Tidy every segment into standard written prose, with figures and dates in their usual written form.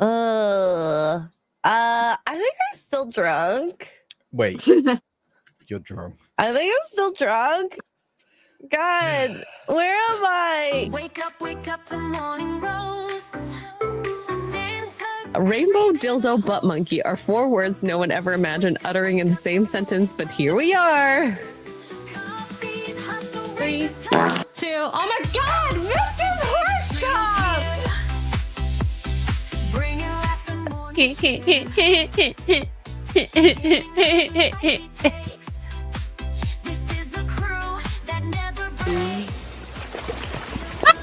I think I'm still drunk. Wait, you're drunk. I think I'm still drunk. God, where am I? Wake up to morning roasts. Rainbow, dildo, butt monkey are 4 words no one ever imagined uttering in the same sentence, but here we are. 3, 2, oh my God, Mr. Horse Chop!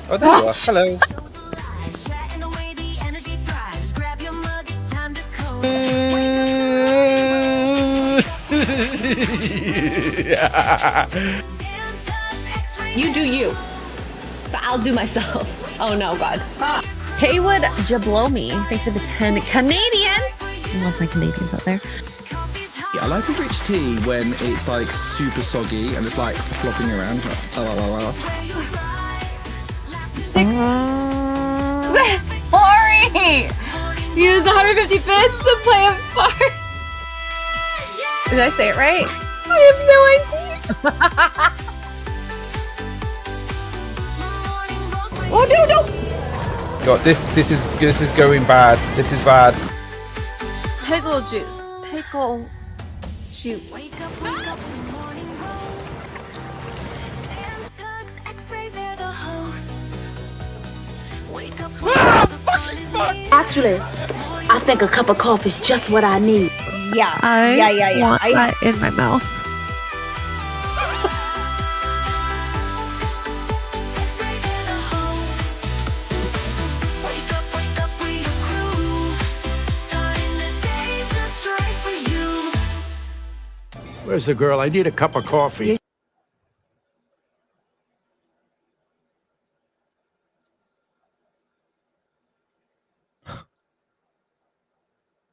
Oh, there you are. Hello. You do you, but I'll do myself. Oh no, God. Haywood Jablomi, thanks for the 10 Canadian. I love my Canadians out there. Yeah, I like a rich tea when it's like super soggy and it's like flopping around. Ori! Use 150 bits to play a part. Did I say it right? I have no idea. Oh no! God, this is going bad. This is bad. Pickle juice. Pickle juice. Wake up to morning roasts. Dan, Tuggs, Xray, they're the hosts. Wake up, the fun is here. Actually, I think a cup of coffee is just what I need. Yeah. I want that in my mouth. Xray, they're the hosts. Wake up with your crew. Starting the day just right for you. Where's the girl? I need a cup of coffee.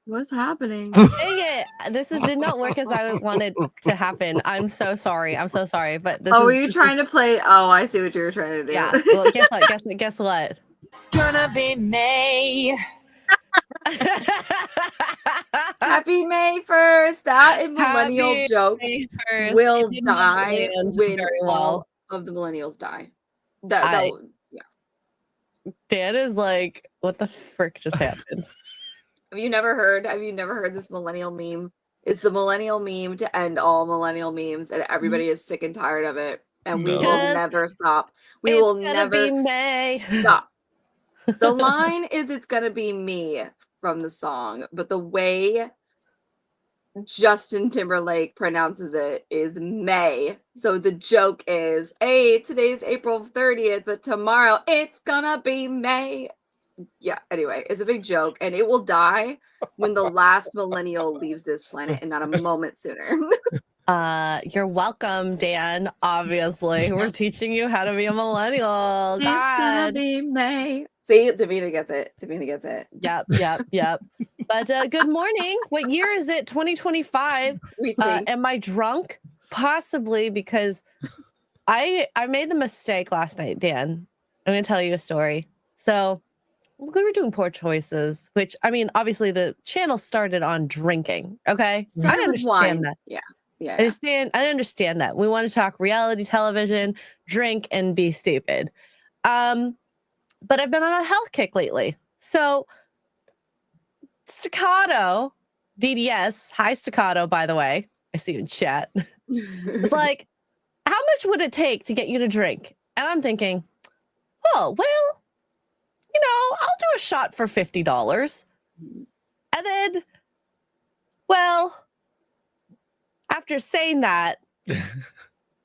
What's happening? Dang it! This did not work as I wanted to happen. I'm so sorry. I'm so sorry. But this Were you trying to play? Oh, I see what you were trying to do. Yeah. Well, guess what? Guess what? It's gonna be May. Happy May 1st. That and millennial Happy joke May 1st. will It did not die land when very all of the millennials die. That yeah. Dan is like, what the frick just happened? Have you never heard this millennial meme? It's the millennial meme to end all millennial memes, and everybody is sick and tired of it. And we will never stop. We will never be May. stop. The line is "It's gonna be me" from the song, but the way Justin Timberlake pronounces it is May. So the joke is, hey, today's April 30th, but tomorrow it's gonna be May. Yeah, anyway, it's a big joke, and it will die when the last millennial leaves this planet and not a moment sooner. You're welcome, Dan. Obviously, we're teaching you how to be a millennial. It's gonna God. be May. See, Davina gets it. Yep. But good morning. What year is it? 2025. We think. Am I drunk? Possibly, because I made the mistake last night, Dan. I'm gonna tell you a story. So we're doing poor choices, which I mean, obviously the channel started on drinking. Okay, I understand that. Yeah. I understand that. We want to talk reality television, drink, and be stupid. But I've been on a health kick lately. So staccato, DDS, high staccato, by the way. I see you in chat. It's like, how much would it take to get you to drink? And I'm thinking, oh, well, you know, I'll do a shot for $50. And then, well, after saying that,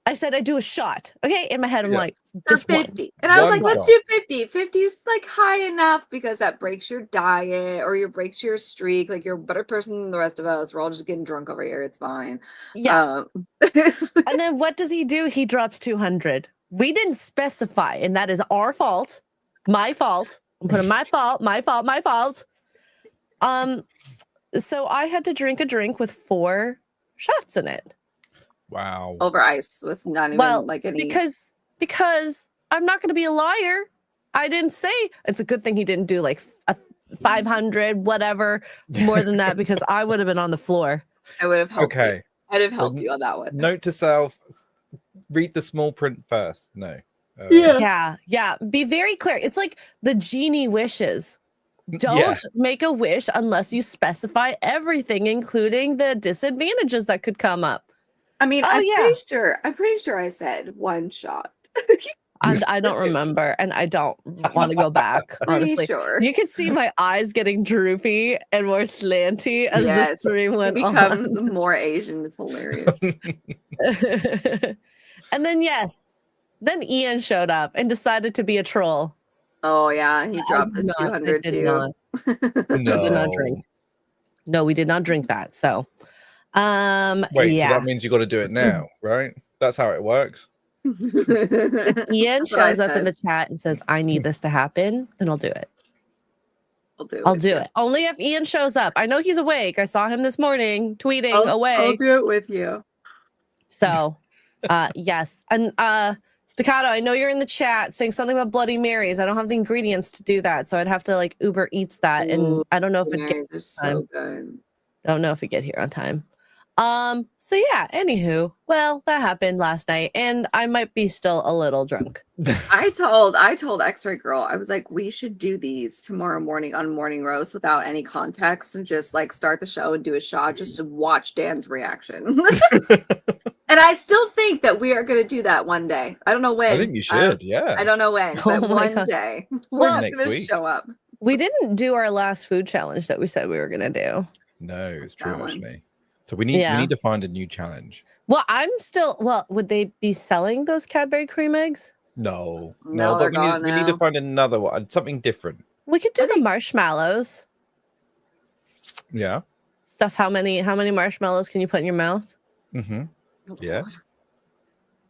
I said I'd do a shot. Okay, in my head, I'm like, just 50. one. And I was like, One let's do 50. 50 is like high enough because that breaks your diet or your breaks your streak. Like you're a better person than the rest of us. We're all just getting drunk over here. It's fine. Yeah. And then what does he do? He drops 200. We didn't specify, and that is our fault. My fault. I'm putting my fault. So I had to drink a drink with 4 shots in it. Wow. Over ice with not even like any. Because I'm not going to be a liar. I didn't say it's a good thing he didn't do like 500, whatever, more than that, because I would have been on the floor. I would have helped you. Okay. I'd have helped you on that one. Note to self: read the small print first. No. Yeah. Be very clear. It's like the genie wishes. Don't Yeah. make a wish unless you specify everything, including the disadvantages that could come up. I mean, Oh, I'm yeah. pretty sure I said one shot. I don't remember, and I don't want to go back. Pretty Honestly, sure. you could see my eyes getting droopy and more slanty as Yes, the stream it went becomes more Asian. It's hilarious. on. And then then Ian showed up and decided to be a troll. Oh yeah, he dropped I the 200 did too. not. We did not drink. No, we did not drink that. So, Wait, so yeah. that means you got to do it now, right? That's how it works. If Ian That's what I shows up in said. the chat and says, "I need this to happen," then I'll do it. I'll I'll do it. Only if Ian shows up. I know he's awake. I saw him this morning tweeting I'll away. do it with you. So, yes. And Staccato, I know you're in the chat saying something about Bloody Marys. I don't have the ingredients to do that, so I'd have to like Uber Eats that, and I don't know if it Marys are so good. don't know if it get here on time. So yeah, anywho, well, that happened last night, and I might be still a little drunk. I told Xray Girl, I was like, we should do these tomorrow morning on Morning Roast without any context and just like start the show and do a shot just to watch Dan's reaction. And I still think that we are going to do that one day. I don't know when. I think you should. Yeah. I don't know when, Oh but my one God. day we're Well, just going to Next show up. We didn't do our last food challenge that we said we were gonna do. No, it's true That one. actually. So we need to find a new challenge. Well, would they be selling those Cadbury cream eggs? No, No, they're but gone we need to now. find another one, something different. We could do the marshmallows. Yeah. Stuff. How many marshmallows can you put in your mouth? Mm-hmm. Oh, Yeah. God.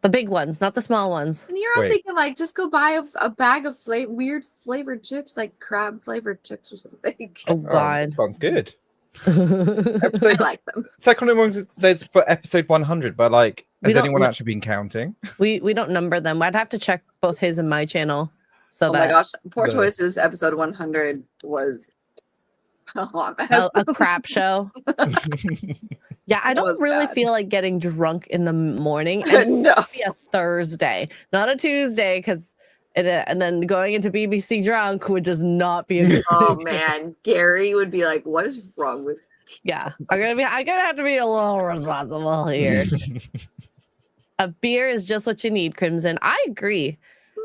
The big ones, not the small ones. And here I'm Wait. thinking, like, just go buy a bag of weird flavored chips, like crab flavored chips or something. Oh Oh, God. sounds good. I Episode, like them. Second one says for episode 100, but like, We has don't- anyone actually been counting? we don't number them. I'd have to check both his and my channel. So Oh my that gosh, Poor the- Choices episode 100 was a hot mess. a crap show. Yeah, I That don't was really bad. feel like getting drunk in the morning. And No. be a Thursday, not a Tuesday, because and then going into BBC drunk would just not be a good Oh idea. man, Gary would be like, "What is wrong with?" Yeah, I'm gonna have to be a little responsible here. A beer is just what you need, Crimson. I agree.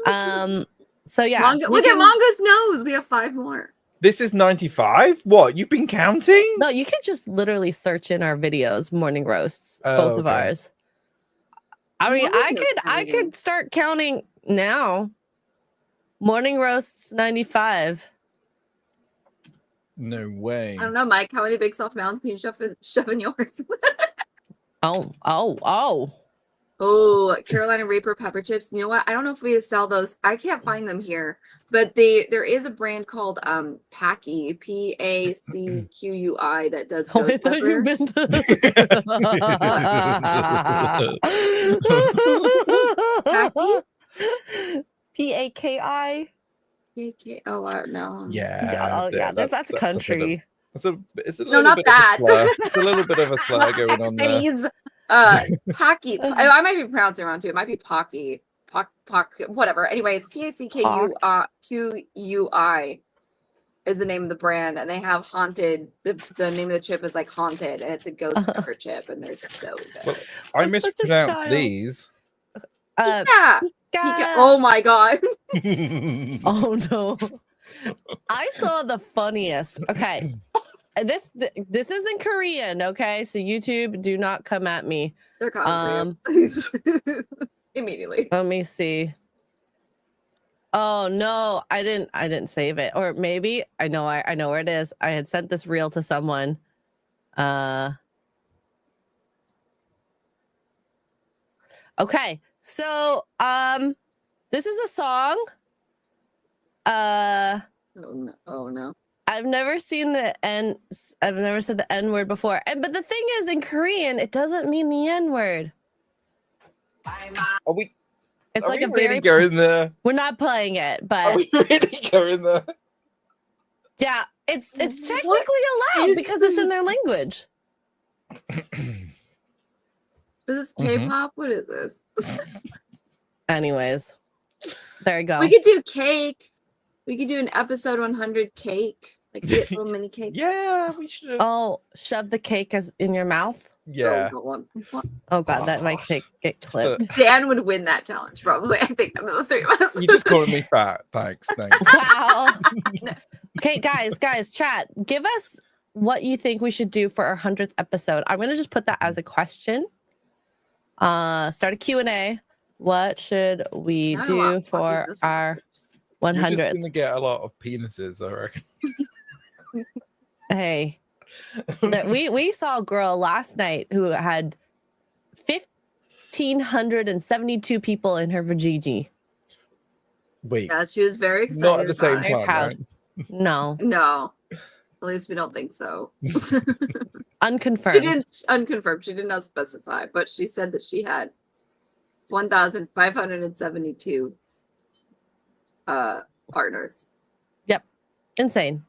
So yeah, you Look at can- Mongo's nose. We have 5 more. This is 95? What? You've been counting? No, you could just literally search in our videos, morning roasts, Oh, both of okay. ours. I mean, Mongo's I no could counting. start counting now. Morning roasts 95. No way. I don't know, Mike. How many big soft mounds can you shove in yours? Oh. Oh, Carolina Reaper pepper chips. You know what? I don't know if we sell those. I can't find them here, but there is a brand called Packy, PACQUI, that does Oh, I ghost thought you Packy? meant PAKI. Oh, I don't know. Yeah. That's a country. It's a No, little not bit that. Of a slur. It's a little bit of a slur going on there. X's, Packy. I might be pronouncing it wrong too. It might be Pocky. Whatever. Anyway, it's PACKUI is the name of the brand, and they have haunted. The name of the chip is like haunted, and it's a ghost pepper chip, and they're so good. Well, I I'm such a mispronounced child. these. Yeah. Pika- Oh my god. Oh no. I saw the funniest. Okay. This is in Korean, okay? So YouTube, do not come at me. They're coming for you. Immediately. Let me see. Oh no, I didn't save it. Or maybe I know where it is. I had sent this reel to someone. Okay. So this is a song. Oh no. I've never seen the N. I've never said the N word before. But the thing is, in Korean, it doesn't mean the N word. Are we? It's Are like we a really very. going there? We're not playing it, Are but we really going there? yeah, It's technically What allowed is because it's in this? their language. Is this Mhm. K-pop? What is this? Anyways, there you go. We could do cake. We could do an episode 100 cake. Like get little mini cake. Yeah, we should. Oh, shove the cake as in your mouth. Yeah. Oh god, that might get clipped. Dan would win that challenge probably. I think out of the three of us. You just calling me fat. Thanks. Wow. Okay, guys, chat. Give us what you think we should do for our 100th episode. I'm gonna just put that as a question. Start a Q&A. What should we do for our You're just 100th? gonna get a lot of penises, I reckon. Hey, we saw a girl last night who had 1,572 people in her vajiji. Wait, Yeah, she was very excited. not at the same about it. Very time, proud. right? No, No. At least we don't think so. unconfirmed. She didn't unconfirmed. She did not specify, but she said that she had 1,572 partners. Insane.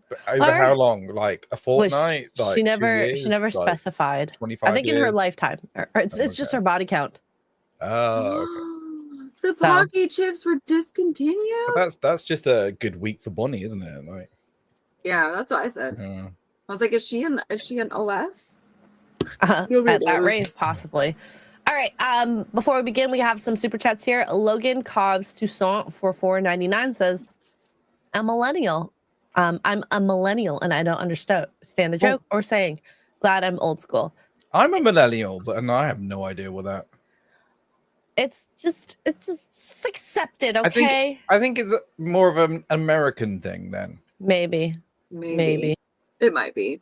But over Alright. how long? Like a Which fortnight? Like she 2 never years? never Like specified. 25 I think in her years? lifetime, or it's Oh, just okay. her body count. Oh, okay. The So- Pocky chips were discontinued. But that's just a good week for Bonnie, isn't it? Like, Yeah, that's what I said. yeah. I was like, is she an OF? At Nobody that knows. rate, possibly. All right. Before we begin, we have some super chats here. Logan Cobbs Toussaint for $4.99 says, "A millennial. I'm a millennial, and I don't understand the joke or saying. Glad I'm old school. I'm a millennial, and I have no idea what that. It's just accepted. I think- Okay, I think it's more of an American thing then. maybe. It might be.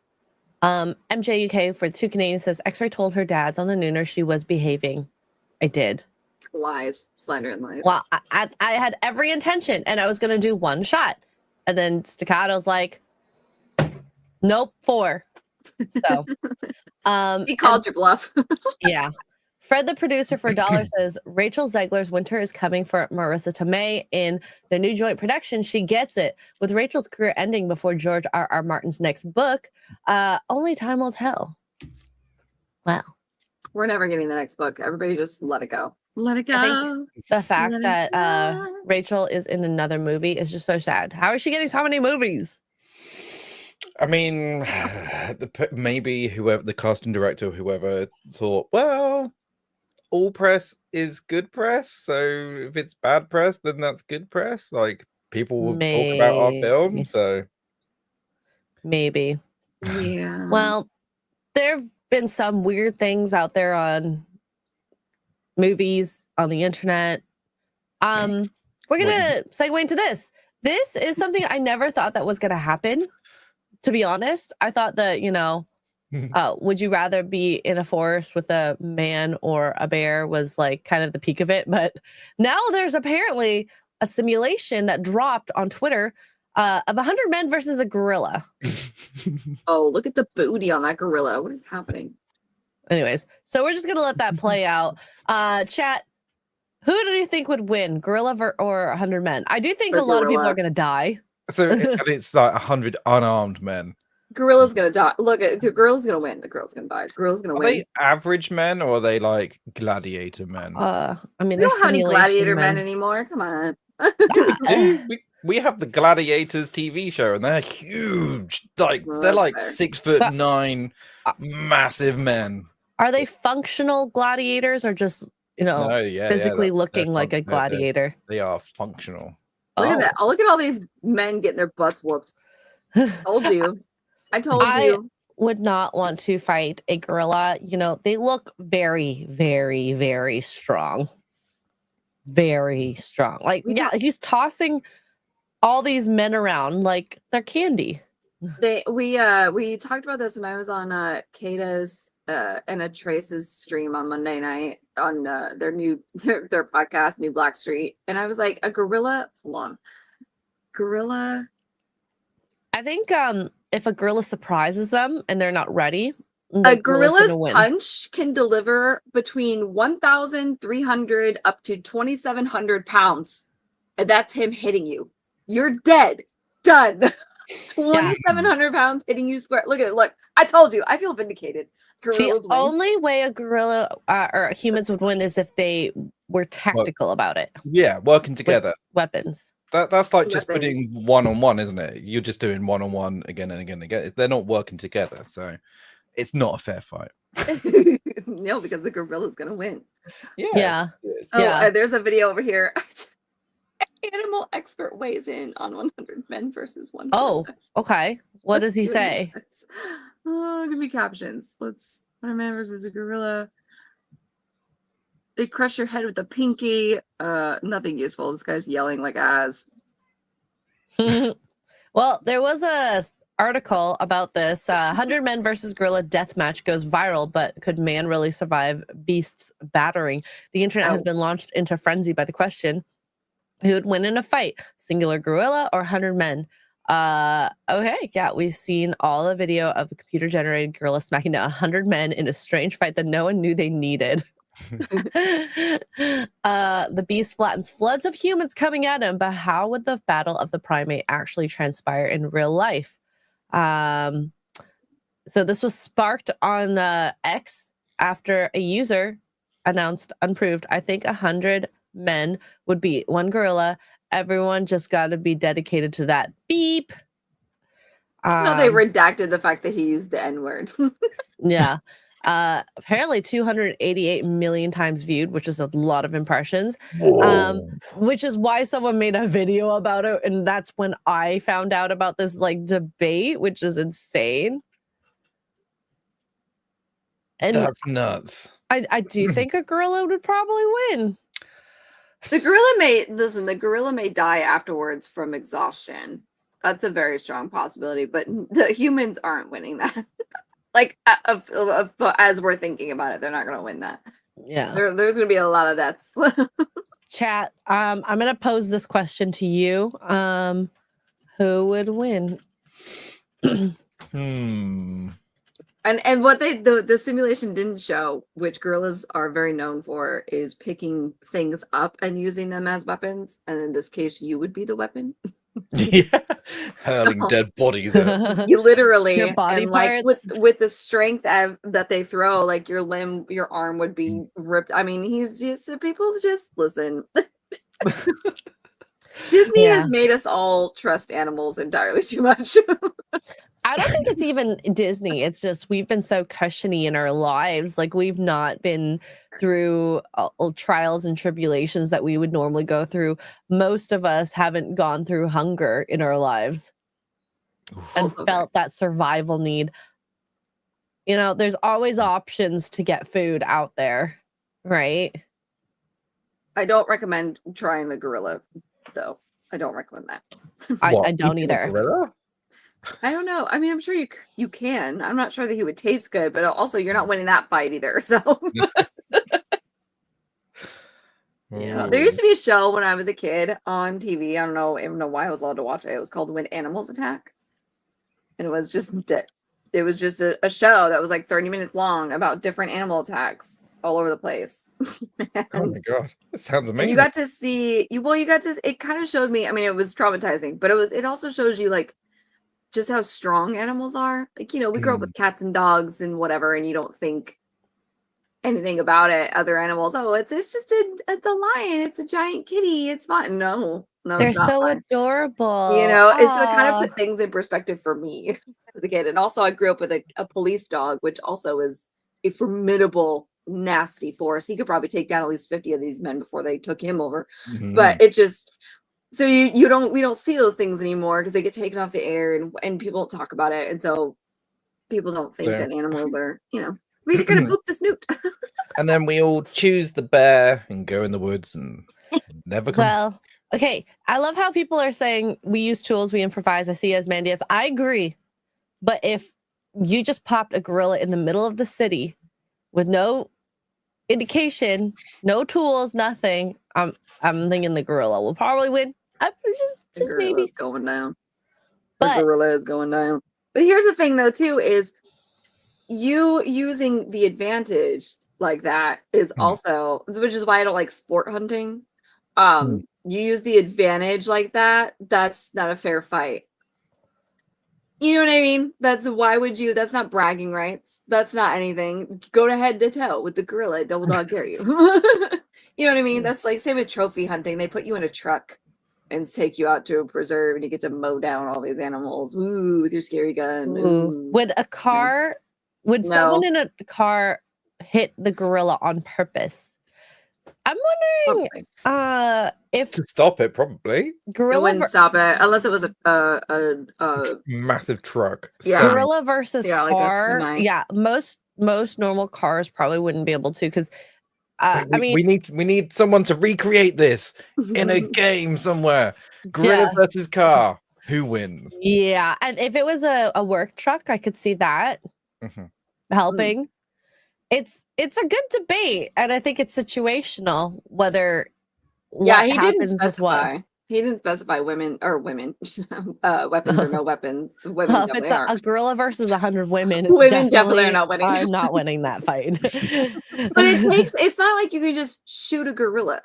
MJUK for 2 Canadian says Xray told her dads on the nooner she was behaving. I did. Lies. Slander and lies. Well, I had every intention, and I was gonna do 1 shot, and then Staccato's like, "Nope, 4." So, He called your bluff. yeah. Fred, the producer for $1 says Rachel Zegler's Winter is coming for Marissa Tomei in their new joint production. She gets it. With Rachel's career ending before George R.R. Martin's next book, only time will tell. Well, We're never getting the next book. Everybody just let it go. Let it I go. the fact Let it that go. Rachel is in another movie is just so sad. How is she getting so many movies? I mean, maybe whoever the casting director, whoever thought, well, all press is good press. So if it's bad press, then that's good press. Like people will talk about our film. Maybe. So Maybe. Yeah. Well, there have been some weird things out there on movies, on the internet. We're gonna segue into this. This is something I never thought that was gonna happen. To be honest, I thought that, would you rather be in a forest with a man or a bear was like kind of the peak of it. But now there's apparently a simulation that dropped on Twitter of 100 men versus a gorilla. Oh, look at the booty on that gorilla. What is happening? Anyways, so we're just gonna let that play out. Chat, who do you think would win, gorilla or 100 men? I do think The a lot of people gorilla. are gonna die. so and it's like 100 unarmed men. Gorilla's gonna die. Look, the gorilla's gonna win. The girl's gonna die. The gorilla's gonna Are win. they average men or are they like gladiator men? I mean, We there's don't have any simulation gladiator men anymore. Come on. We have the Gladiators TV show, and they're huge. Like Well, they're that's like fair. 6'9", massive men. Are they functional gladiators or just No, yeah, physically they're looking like a gladiator? They are functional. Look at Oh. that. Oh, look at all these men getting their butts whooped. Told you. I told I- you. Would not want to fight a gorilla. They look very, very, very strong. Very strong. Like, We yeah, he's tossing all these men around like they're candy. We talked about this when I was on Kata's and a Trace's stream on Monday night on their podcast, New Black Street. And I was like, a gorilla, hold on. Gorilla. I think if a gorilla surprises them and they're not ready, A the gorilla's gonna win. punch can deliver between 1,300 up to 2,700 pounds. And that's him hitting you. You're dead. Done. 2,700 pounds hitting you square. Look at it. Look, I told you. I feel vindicated. The Gorillas win. only way a gorilla or humans would win is if they were tactical about it. Yeah, working together. Weapons. That's like just Weapons. putting one-on-one, isn't it? You're just doing one-on-one again and again and again. They're not working together, so it's not a fair fight. No, because the gorilla's gonna win. Yeah. it is. Oh, Yeah. there's a video over here. Animal expert weighs in on 100 men versus one. Oh, gorilla. okay. What Let's does he do say? this. Oh, give me captions. Let's 100 man versus a gorilla. They crush your head with a pinky. Nothing useful. This guy's yelling like ass. Well, there was a article about this 100 men versus gorilla death match goes viral, but could man really survive beast's battering? The internet has Oh. been launched into frenzy by the question, who would win in a fight, singular gorilla or 100 men? Okay, yeah, we've seen all the video of a computer generated gorilla smacking down 100 men in a strange fight that no one knew they needed. The beast flattens floods of humans coming at him, but how would the battle of the primate actually transpire in real life? So this was sparked on X after a user announced unproved, I think 100 men would beat one gorilla. Everyone just got to be dedicated to that. Beep. No, they redacted the fact that he used the N-word. Yeah. Apparently 288 million times viewed, which is a lot of impressions. Which is why someone made a video about it, and that's when I found out about this like debate, which is insane. And That's nuts. I do think a gorilla would probably win. The gorilla may die afterwards from exhaustion. That's a very strong possibility, but the humans aren't winning that. Like, as we're thinking about it, they're not going to win that. Yeah. There's going to be a lot of deaths. Chat, I'm going to pose this question to you. Who would win? And what the simulation didn't show, which gorillas are very known for, is picking things up and using them as weapons. And in this case, you would be the weapon. Yeah, hurling dead bodies. You literally, Your body and like parts. with the strength that they throw, like your arm would be ripped. I mean, he's just people just listen. Disney has made us all trust animals entirely too much. I don't think it's even Disney. It's just we've been so cushiony in our lives. Like we've not been through trials and tribulations that we would normally go through. Most of us haven't gone through hunger in our lives and felt that survival need. You know, there's always options to get food out there, right? I don't recommend trying the gorilla, though. I don't recommend that. I don't either. Gorilla? I don't know. I mean, I'm sure you can. I'm not sure that he would taste good, but also you're not winning that fight either. So yeah, there used to be a show when I was a kid on TV. I don't know why I was allowed to watch it. It was called When Animals Attack, and it was just a show that was like 30 minutes long about different animal attacks all over the place. Oh my god, that sounds amazing. You got to see it kind of showed me. I mean, it was traumatizing, but it also shows you like just how strong animals are. Like, you know, we grow up with cats and dogs and whatever, and you don't think anything about it. Other animals, it's just it's a lion, it's a giant kitty, it's fine. No, they're it's not so fine. adorable. You know, so it kind of put things in perspective for me as a kid. And also I grew up with a police dog, which also is a formidable, nasty force. He could probably take down at least 50 of these men before they took him over. But it just so we don't see those things anymore because they get taken off the air and people don't talk about it. And so people don't think that animals are, you know, we're gonna boop the snoot. And then we all choose the bear and go in the woods and never come. Well, okay. I love how people are saying we use tools, we improvise. I see as Mandias. I agree. But if you just popped a gorilla in the middle of the city with no indication, no tools, nothing, I'm thinking the gorilla will probably win. Just maybe going down. But the gorilla is going down. But here's the thing, though, too, is you using the advantage like that is also, which is why I don't like sport hunting. You use the advantage like that. That's not a fair fight. mean? That's not bragging rights. That's not anything. Go to head to toe with the gorilla. Double dog dare you. You know what I mean? That's like same with trophy hunting. They put you in a truck and take you out to a preserve and you get to mow down all these animals. Ooh, with your scary gun. Ooh. Would someone No. in a car hit the gorilla on purpose? I'm wondering if To stop it, probably. It gorilla wouldn't stop it unless it was a Massive truck. Yeah. semi- gorilla versus Yeah, like a car. semi. Yeah, most normal cars probably wouldn't be able to because I mean, we need someone to recreate this in a game somewhere. Gorilla Yeah. versus car. Who wins? yeah, and if it was a work truck, I could see that Mhm. helping. It's a good debate, and I think it's situational whether Yeah, what he didn't happens with what. specify. He didn't specify women, weapons or no weapons. Women Well, if definitely it's a aren't. gorilla versus 100 women, it's Women definitely are not winning. I'm not winning that fight. But it's not like you can just shoot a gorilla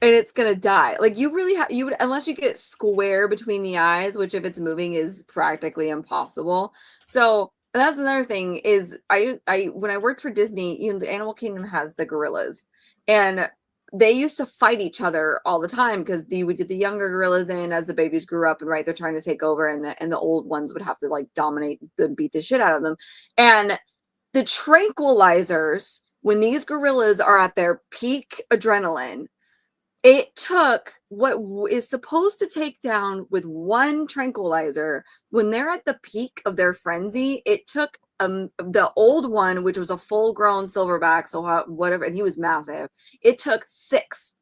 and it's gonna die. Like you really you would, unless you get it square between the eyes, which if it's moving is practically impossible. So that's another thing is I when I worked for Disney, you know, the Animal Kingdom has the gorillas and they used to fight each other all the time because you would get the younger gorillas in as the babies grew up and right they're trying to take over and the old ones would have to like dominate them, beat the shit out of them. And the tranquilizers, when these gorillas are at their peak adrenaline, it took what is supposed to take down with one tranquilizer when they're at the peak of their frenzy. It took the old one, which was a full-grown silverback, so whatever, and he was massive. It took 6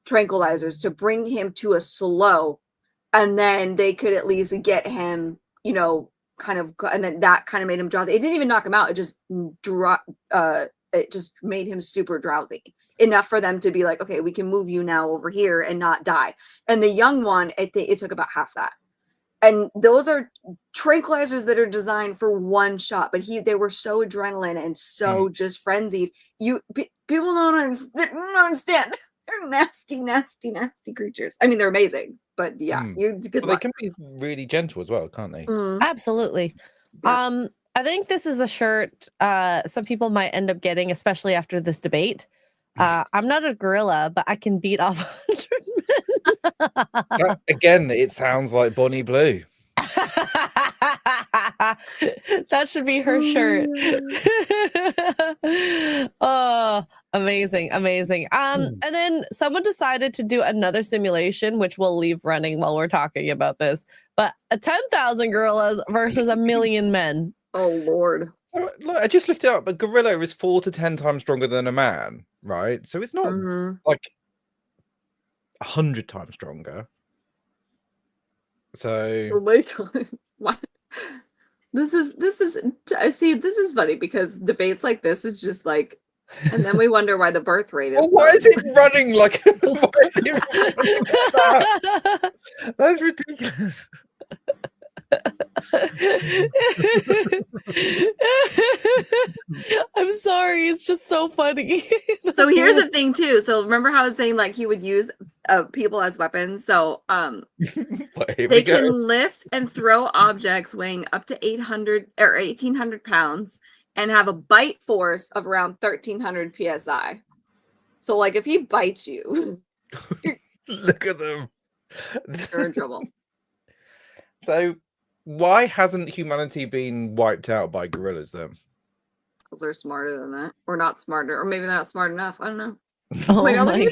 tranquilizers to bring him to a slow, and then they could at least get him, you know, kind of, and then that kind of made him drowsy. It didn't even knock him out. It just it just made him super drowsy enough for them to be like, okay, we can move you now over here and not die. And the young one, it took about half that. And those are tranquilizers that are designed for one shot, but they were so adrenaline and so just frenzied. People don't understand. They're nasty, nasty, nasty creatures. I mean, they're amazing, but yeah, good Well, they luck. can be really gentle as well, can't they? Absolutely. Yeah. I think this is a shirt some people might end up getting, especially after this debate. I'm not a gorilla, but I can beat off 100 men. Again, it sounds like Bonnie Blue. That should be her shirt. Oh, amazing. And then someone decided to do another simulation, which we'll leave running while we're talking about this. But 10,000 gorillas versus 1,000,000 men. Oh Lord. So, look, I just looked it up. A gorilla is 4 to 10 times stronger than a man, right? So it's not like 100 times stronger. So Oh my God. What? This is funny because debates like this is just like, and then we wonder why the birth rate is well, why low. is it running like why is it running like that? That's ridiculous. I'm sorry, it's just so funny. So here's the thing too. So remember how I was saying like he would use people as weapons. So Well, here they we go. can lift and throw objects weighing up to 800 or 1,800 pounds and have a bite force of around 1,300 psi. So like if he bites you, Look at them. you're in trouble. So why hasn't humanity been wiped out by gorillas then? Because they're smarter than that, or not smarter, or maybe they're not smart enough. I don't know. Oh my God, my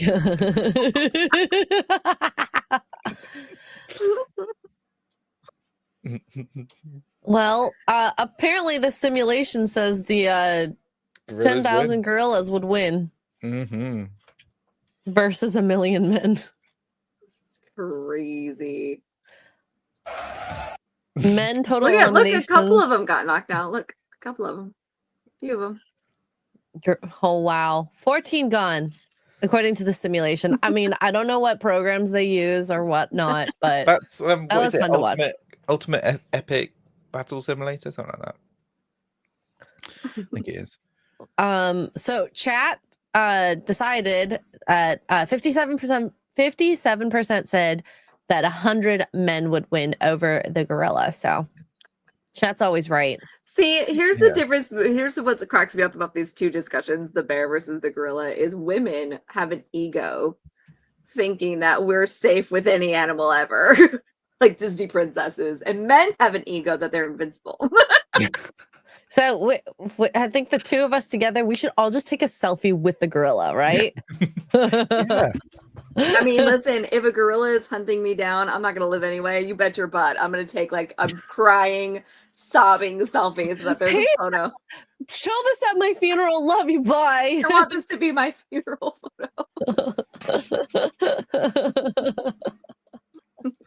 God. Well, apparently the simulation says the 10,000 gorillas would win versus 1,000,000 men. It's crazy. Men total Look, a eliminations. couple of them got knocked out. Look, a couple of them. A few of them. Oh, wow. 14 gone, according to the simulation. I mean, I don't know what programs they use or whatnot, but That's that what was is it? fun to watch. Ultimate Epic Battle Simulator, something like that. I think it is. So chat decided at 57% said that 100 men would win over the gorilla. So Chat's always right. See, here's the Yeah. difference. Here's what cracks me up about these two discussions: the bear versus the gorilla. Is women have an ego, thinking that we're safe with any animal ever, like Disney princesses, and men have an ego that they're invincible. So I think the two of us together, we should all just take a selfie with the gorilla, right? Yeah. I mean, listen, if a gorilla is hunting me down, I'm not gonna live anyway. You bet your butt. I'm gonna take like I'm crying, sobbing selfies so that there's a photo. Show this at my funeral. Love you. Bye. I want this to be my funeral photo.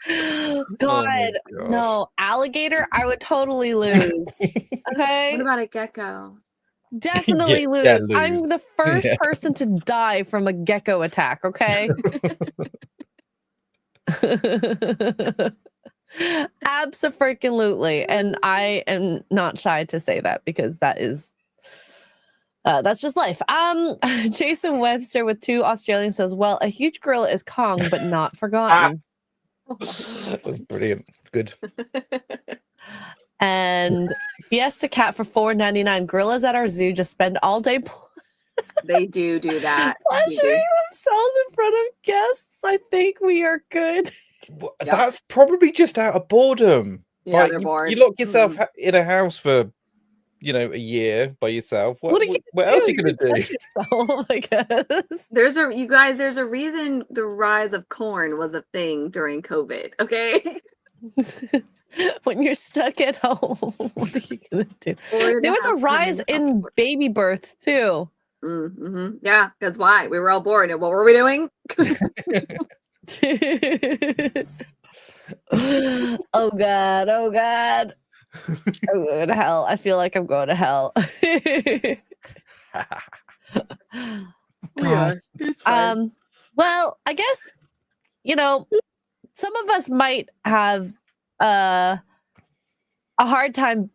God, God. no. Alligator, I would totally lose. Okay. What about a gecko? Definitely lose. Yeah, I'm lose. the first Yeah. person to die from a gecko attack, okay? Abso-freaking-lutely. And I am not shy to say that because that is that's just life. Jason Webster with 2 Australians says, well, a huge gorilla is Kong, but not forgotten. That was brilliant. Good. And Fiesta Cat for $4.99. Gorillas at our zoo just spend all day They do that. pleasuring themselves in front of guests. I think we are good. Yep. That's probably just out of boardom. Yeah, Like, they're you, bored. you lock yourself Mhm. in a house for, a year by yourself. What are you what gonna else are do? you going to do? Touch yourself, I guess. There's a reason the rise of corn was a thing during COVID. Okay. When you're stuck at home, what are you gonna do? Or There was a rise in baby birth too. Mm-hmm. Yeah, that's why we were all bored. And what were we doing? Oh god, oh god. I'm going to hell. I feel like I'm going to hell. Gosh. Well, I guess some of us might have a hard time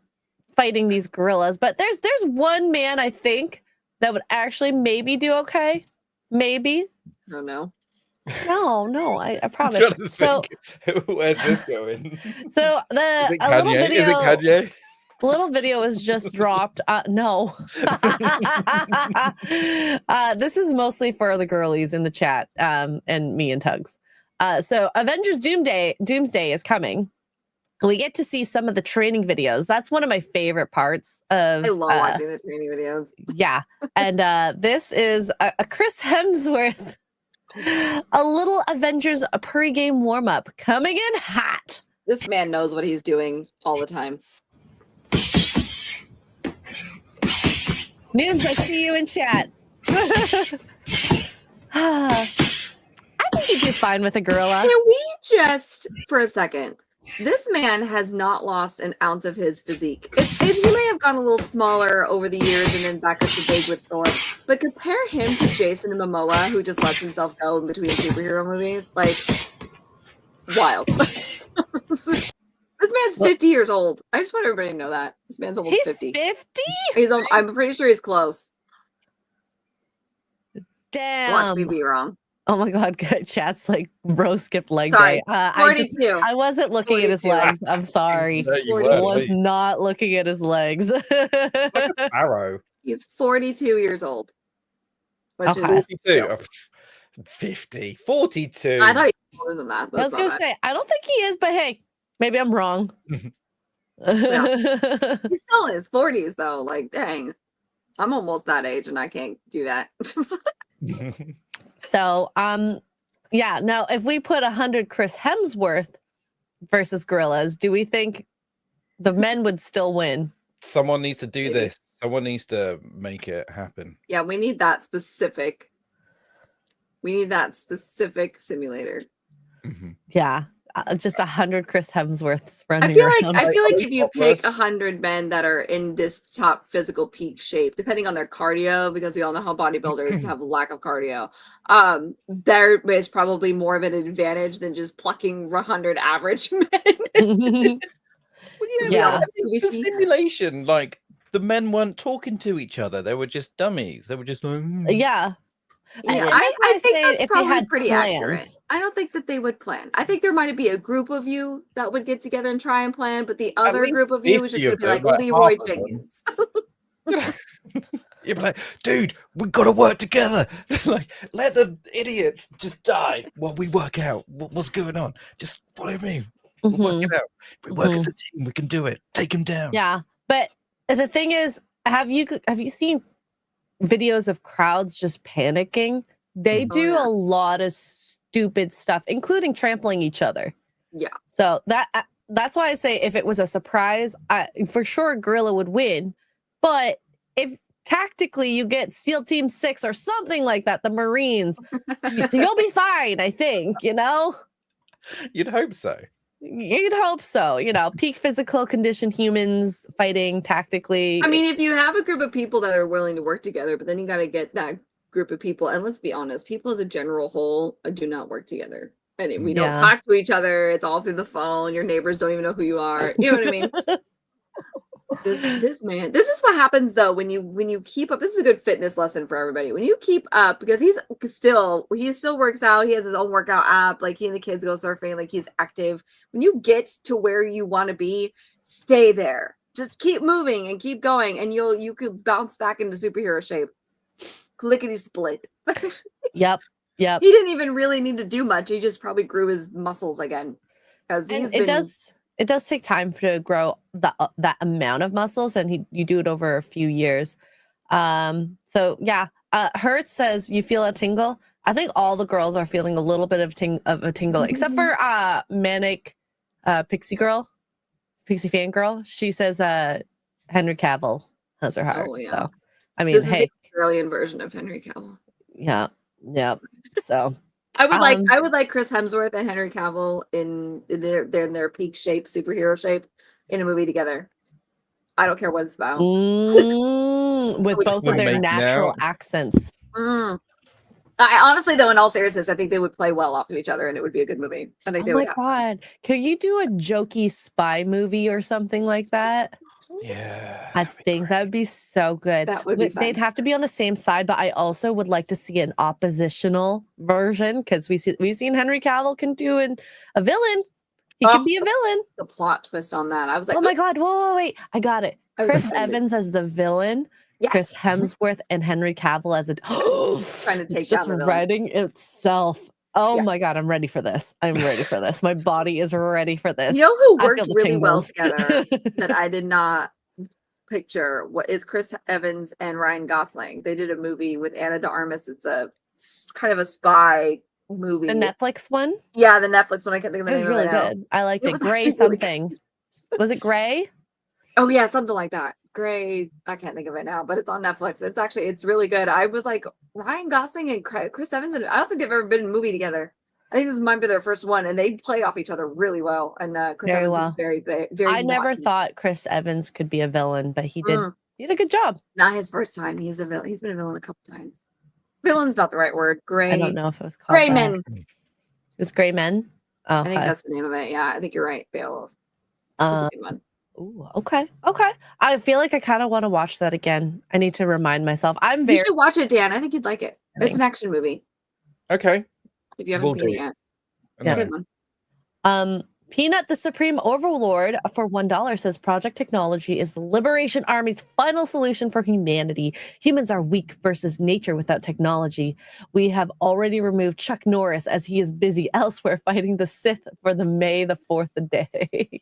fighting these gorillas, but there's one man I think that would actually maybe do okay. Maybe. Oh no. No, I promise. Trying to So, think, where's this going? so Is it a little Kanye? video. Is it Kanye? Little video is just dropped. No. This is mostly for the girlies in the chat, and me and Tuggs. So Avengers Doomsday is coming. We get to see some of the training videos. That's one of my favorite parts of I love watching the training videos. yeah. And this is a Chris Hemsworth, a little Avengers pregame warm-up coming in hot. This man knows what he's doing all the time. Nunes, I see you in chat. I think you'd do fine with a gorilla. Can we just, for a second, this man has not lost an ounce of his physique. He may have gotten a little smaller over the years and then back up to big with Thor, but compare him to Jason Momoa, who just lets himself go in between superhero movies. Like, wild. This man's 50 years old. I just want everybody to know that. This man's almost He's 50. 50? I'm pretty sure he's close. Damn. Watch me be wrong. Oh my god, good. Chat's like bro skipped leg Sorry, day. 42. I wasn't looking at his 42. legs. I'm sorry. No, you I weren't, was mate. not looking at his legs. Like a sparrow. He's 42 years old. Which Okay. is 42. still- Oh, 50. 42. I thought he was older than that. I was gonna say, I don't think he is, but hey, maybe I'm wrong. He's still in his 40s though. Like, dang. I'm almost that age and I can't do that. So, yeah. Now, if we put 100 Chris Hemsworth versus gorillas, do we think the men would still win? Someone needs to do Maybe. this. Someone needs to make it happen. Yeah, we need that specific. We need that specific simulator. Mhm. Yeah, just 100 Chris Hemsworths running I feel around. like Like, if you topless. pick 100 men that are in this top physical peak shape, depending on their cardio, because we all know how bodybuilders have a lack of cardio, there is probably more of an advantage than just plucking 100 average men. Well, Yeah. It's a simulation. Like, the men weren't talking to each other. They were just dummies. They were just like, Yeah. Yeah, That's I why I think say that's if they probably had pretty accurate. plans. I don't think that they would plan. I think there might be a group of you that would get together and try and plan, but the At other least group of you is 50 just going of to be like them, like Leroy half of them. Jenkins. You'd be like, dude, we gotta work together. Like, let the idiots just die while we work out what's going on. Just follow me. We'll work Mhm. it out. If we work as a team, we can do it. Take him down. Yeah, but the thing is, have you seen videos of crowds just panicking? They Mhm. Oh, do yeah. a lot of stupid stuff, including trampling each other. Yeah. So that's why I say if it was a surprise, for sure Gorilla would win. But if tactically you get SEAL Team 6 or something like that, the Marines, you'll be fine, I think, you know? You'd hope so. You'd hope so. You know, peak physical condition humans fighting tactically. I mean, if you have a group of people that are willing to work together, but then you got to get that group of people. And let's be honest, people as a general whole do not work together. And we don't Yeah. talk to each other. It's all through the phone. Your neighbors don't even know who you are. You know what I mean? This man, this is what happens though when you keep up. This is a good fitness lesson for everybody. When you keep up, because he still works out. He has his own workout app. Like he and the kids go surfing. Like he's active. When you get to where you want to be, stay there. Just keep moving and keep going, and you could bounce back into superhero shape. Clickety split. Yep. He didn't even really need to do much. He just probably grew his muscles again. Because It does take time to grow that amount of muscles, and you do it over a few years. So yeah, Hertz says you feel a tingle. I think all the girls are feeling a little bit of a tingle, except for Manic Pixie fan girl. She says Henry Cavill has her heart. Oh, yeah. So I mean, this is hey, the Australian version of Henry Cavill. yeah. So I would like Chris Hemsworth and Henry Cavill in their peak shape, superhero shape, in a movie together. I don't care what it's about. with Which both of one? their Making natural out. accents. I honestly, though, in all seriousness, I think they would play well off of each other, and it would be a good movie. I think Oh they my would have. god. Could you do a jokey spy movie or something like that? Yeah. I think that would be so good. That would be fun. They'd have to be on the same side, but I also would like to see an oppositional version because we've seen Henry Cavill can do a villain. He can be a villain. The plot twist on that, I was like, Oh my god! Whoa, wait! I got it. I was Chris offended. Evans as the villain. Yes. Chris Hemsworth and Henry Cavill as a Trying to take it's just down the villain. writing itself. Oh Yeah. my god, I'm ready for this. I'm ready for this. My body is ready for this. You know who I worked feel the really well tingles. together that I did not picture? What is Chris Evans and Ryan Gosling? They did a movie with Anna de Armas. It's a kind of a spy movie. The Netflix one? Yeah, the Netflix one. I can't think of the It was name really of it now. good. I liked It it. was Gray actually really something. Was it Gray? Oh yeah, something like that. Gray. I can't think of it now, but it's on Netflix. It's really good. I was like, Ryan Gosling and Chris Evans, and I don't think they've ever been in a movie together. I think this might be their first one, and they play off each other really well. And Chris Very Evans well. is very, very. I never naughty. thought Chris Evans could be a villain, but he did. Mm. He did a good job. Not his first time. He's a villain. He's been a villain a couple times. Villain's not the right word. Gray. I don't know if it was called Gray that. Men. It was Gray Men. Oh, I think that's the name of it. Yeah, I think you're right. Beowulf. That's a good one. Ooh, okay. I feel like I kind of want to watch that again. I need to remind myself. You should watch it, Dan. I think you'd like it. It's an action movie. Okay. If you haven't Will seen do. it yet. Yeah. It's a good one. Peanut, the Supreme Overlord, for $1 says Project Technology is the Liberation Army's final solution for humanity. Humans are weak versus nature without technology. We have already removed Chuck Norris as he is busy elsewhere fighting the Sith for the May the 4th day.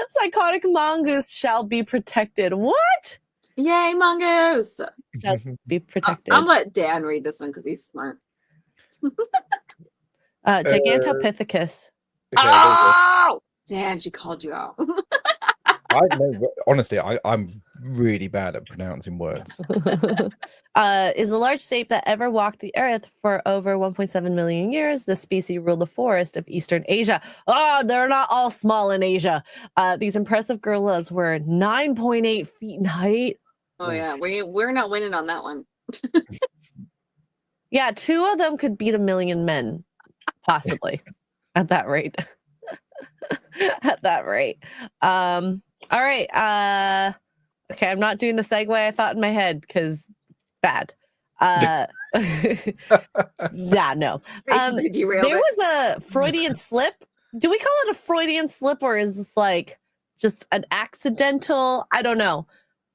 Psychotic mongoose shall be protected. What? Yay, mongoose! Shall be protected. I'll let Dan read this one because he's smart. Gigantopithecus. Okay, there we go. Oh! Dan, she called you out. Honestly, I'm really bad at pronouncing words. Is the large ape that ever walked the earth for over 1.7 million years. The species ruled the forest of Eastern Asia. Oh, they're not all small in Asia. These impressive gorillas were 9.8 feet in height. Oh yeah, we're not winning on that one. Yeah, 2 of them could beat 1 million men, possibly, at that rate. At that rate. All right. Okay, I'm not doing the segue I thought in my head because bad. Yeah, no. We derailed There it. was a Freudian slip. Do we call it a Freudian slip, or is this like just an accidental? I don't know.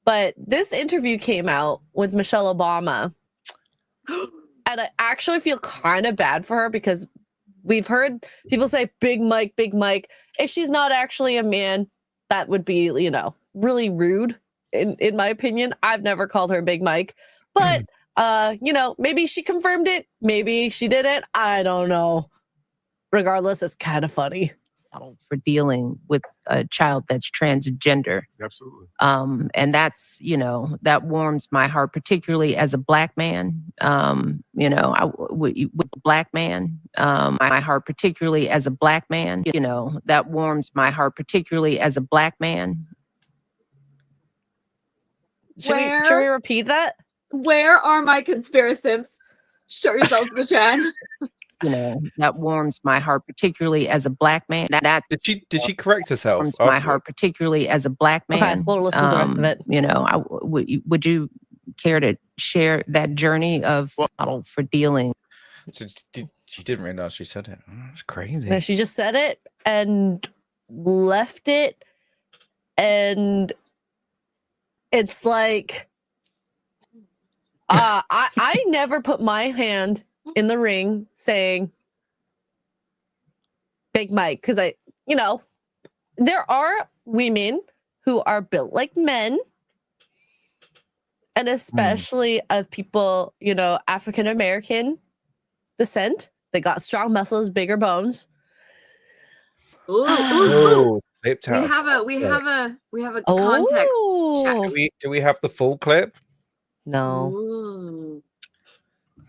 But this interview came out with Michelle Obama, and I actually feel kind of bad for her because we've heard people say Big Mike, Big Mike. If she's not actually a man, that would be, really rude in my opinion. I've never called her Big Mike, but maybe she confirmed it, maybe she didn't. I don't know. Regardless, it's kind of funny. For dealing with a child that's transgender. Absolutely. And that's, that warms my heart, particularly as a Black man. With a Black man, my heart, particularly as a Black man, that warms my heart, particularly as a Black man. Should we repeat that? Where are my conspiracists? Show yourselves in the chat. That warms my heart, particularly as a Black man. That Did she correct herself? warms my heart, particularly as a Black man. Okay, we'll listen to the rest of it. Would you care to share that journey of model for dealing? So she didn't realize she said it. Oh, that's crazy. No, she just said it and left it, and it's like I never put my hand in the ring saying Big Mike, because there are women who are built like men, and especially of people, African American descent. They got strong muscles, bigger bones. Ooh, Oh, clip we tab. have a context check. Do we have the full clip? No. Ooh,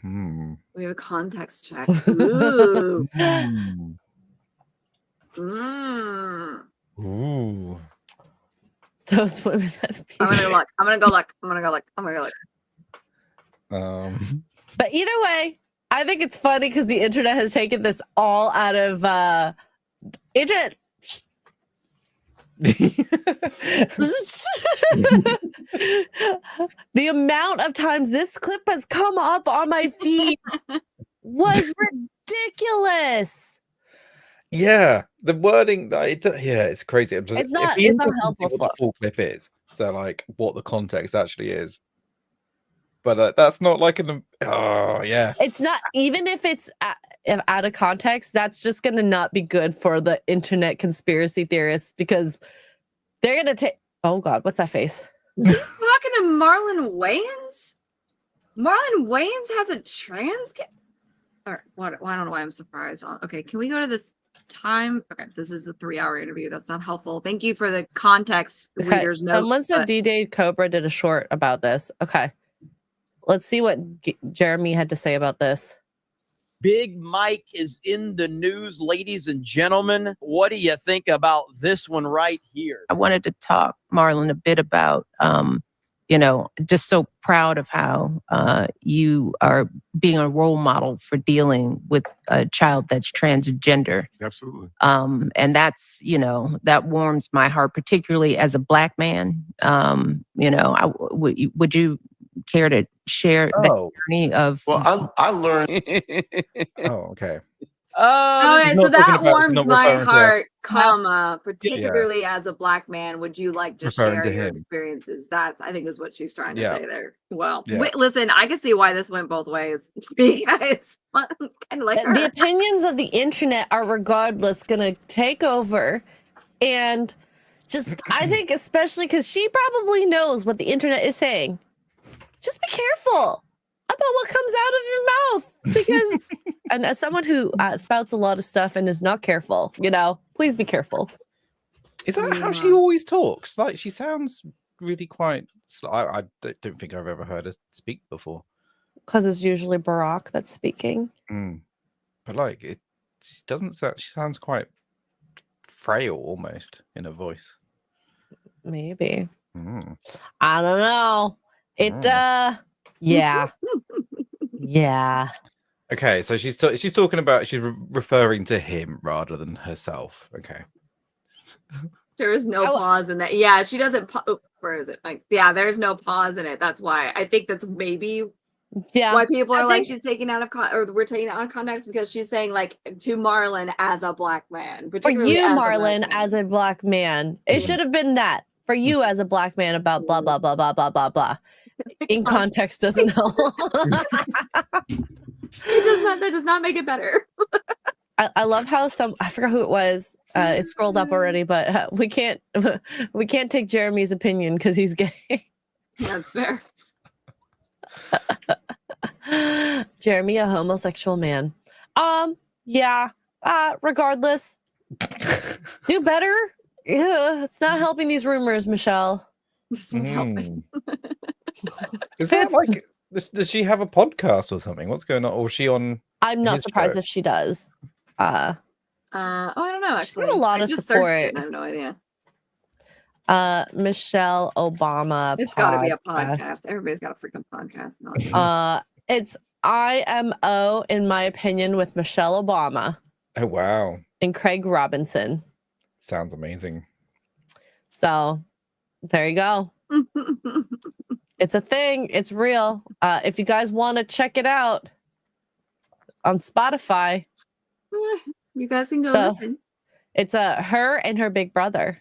Hmm. we have a context check. Ooh. Hmm. Mm. Ooh. Those women have I'm gonna go look. But either way, I think it's funny because the internet has taken this all out of internet. The amount of times this clip has come up on my feed was ridiculous. Yeah, the wording. It's crazy. It's It'd not be interesting to helpful. see what the full clip is. So, like, what the context actually is. But that's not like an. Oh, yeah. It's not, even if it's out of context, that's just going to not be good for the internet conspiracy theorists, because they're going to take. Oh, God, what's that face? He's talking to Marlon Wayans? Marlon Wayans has a trans kid? Or what? I don't know why I'm surprised. Okay, can we go to this time? Okay, this is a 3-hour interview. That's not helpful. Thank you for the context, Okay, readers' notes. someone said D-Day Cobra did a short about this. Okay. Let's see what Jeremy had to say about this. Big Mike is in the news, ladies and gentlemen. What do you think about this one right here? I wanted to talk, Marlon, a bit about, just so proud of how you are being a role model for dealing with a child that's transgender. Absolutely. And that's, that warms my heart, particularly as a Black man. Would you care to share that journey of? Well, I learned. Oh, okay. Okay, so not talking that about- warms not my referring to heart, us. particularly as a Black man. Would you like to Referring share to your him. experiences? That's, I think, is what she's trying to Yeah. say there. Well, Yeah. wait, listen, I can see why this went both ways. Because kind of like her. The opinions of the internet are regardless going to take over. And just, I think, especially because she probably knows what the internet is saying. Just be careful about what comes out of your mouth, because, and as someone who spouts a lot of stuff and is not careful, please be careful. Is that how she always talks? Like, she sounds really quite. I don't think I've ever heard her speak before. Because it's usually Barack that's speaking. But like, she doesn't sound. She sounds quite frail, almost, in her voice. Maybe. Mm. I don't know. Yeah. Yeah. Okay, so she's talking about, she's referring to him rather than herself. Okay. There is no pause in that. Yeah, she doesn't. Where is it? Like, yeah, there's no pause in it. That's why I think that's maybe Yeah. Why people are I like think- she's taken out of or we're taking it out of context because she's saying like to Marlon as a black man. For particularly you, as a black Marlon, man. as a black man, it should have been that. For you as a black man about blah, blah, blah, blah, blah, blah, blah. In context doesn't help. That does not make it better. I love how I forgot who it was. It scrolled up already, but we can't take Jeremy's opinion because he's gay. That's fair. Jeremy, a homosexual man. Yeah. Regardless, do better. Yeah, it's not helping these rumors, Michelle. Mm. Is that like? Does she have a podcast or something? What's going on? Or is she on? I'm not his surprised show? if she does. I don't know. She's got Actually, a lot I of just searched it support. and I have no idea. Michelle Obama. It's got to be a podcast. Everybody's got a freaking podcast now. It's IMO, in my opinion, with Michelle Obama Oh wow, and Craig Robinson. sounds amazing. So there you go. It's a thing. It's real. If you guys want to check it out on Spotify, You guys can go So- listen. it's her and her big brother.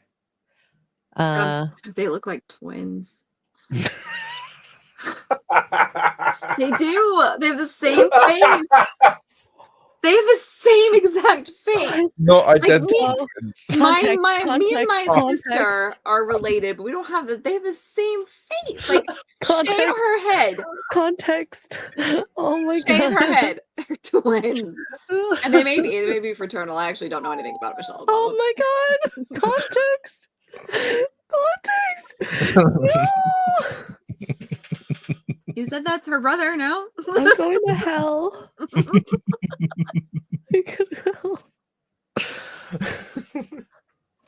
They look like twins. They do. They have the same face. They have the same exact face. Not Like me. identical. Me and my Context. sister are related, but we don't have they have the same face. Like Context. shave her head. Context. Oh my Shave god. her head. They're twins. And they may be fraternal. I actually don't know anything about Michelle Obama. Oh my god. Context. Context. No. You said that's her brother, no? I'm going to hell.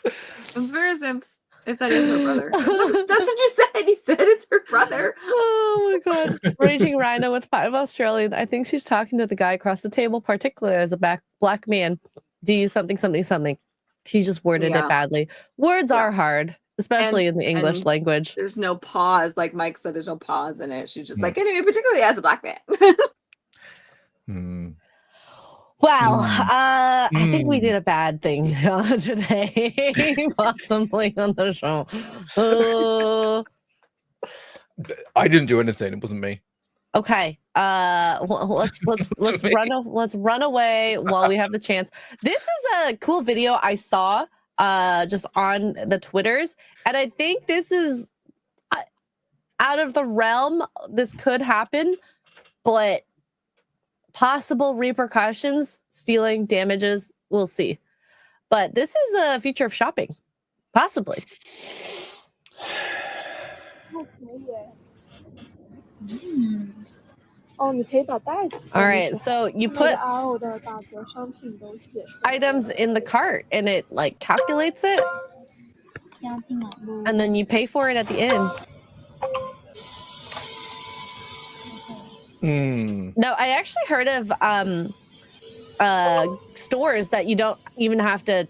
It's very simps. If that is her brother. That's what you said. You said it's her brother. Oh my god. Raging Rhino with 5 Australian. I think she's talking to the guy across the table, particularly as a black man. Do you something. She just worded Yeah. it badly. Words Yeah. are hard, especially in the English and language. There's no pause. Like Mike said, there's no pause in it. She's just like, anyway, particularly as a black man. Hmm. Well, Mm. I think we Mm. did a bad thing today, possibly on the show. I didn't do anything. It wasn't me. Okay. Let's Just me. let's run away while we have the chance. This is a cool video I saw just on the Twitters, and I think this is out of the realm. This could happen, but possible repercussions, stealing, damages, we'll see. But this is a feature of shopping, possibly. All right, so you put items in the cart and it like calculates it, and then you pay for it at the end. Mm. No, I actually heard of stores that you don't even have to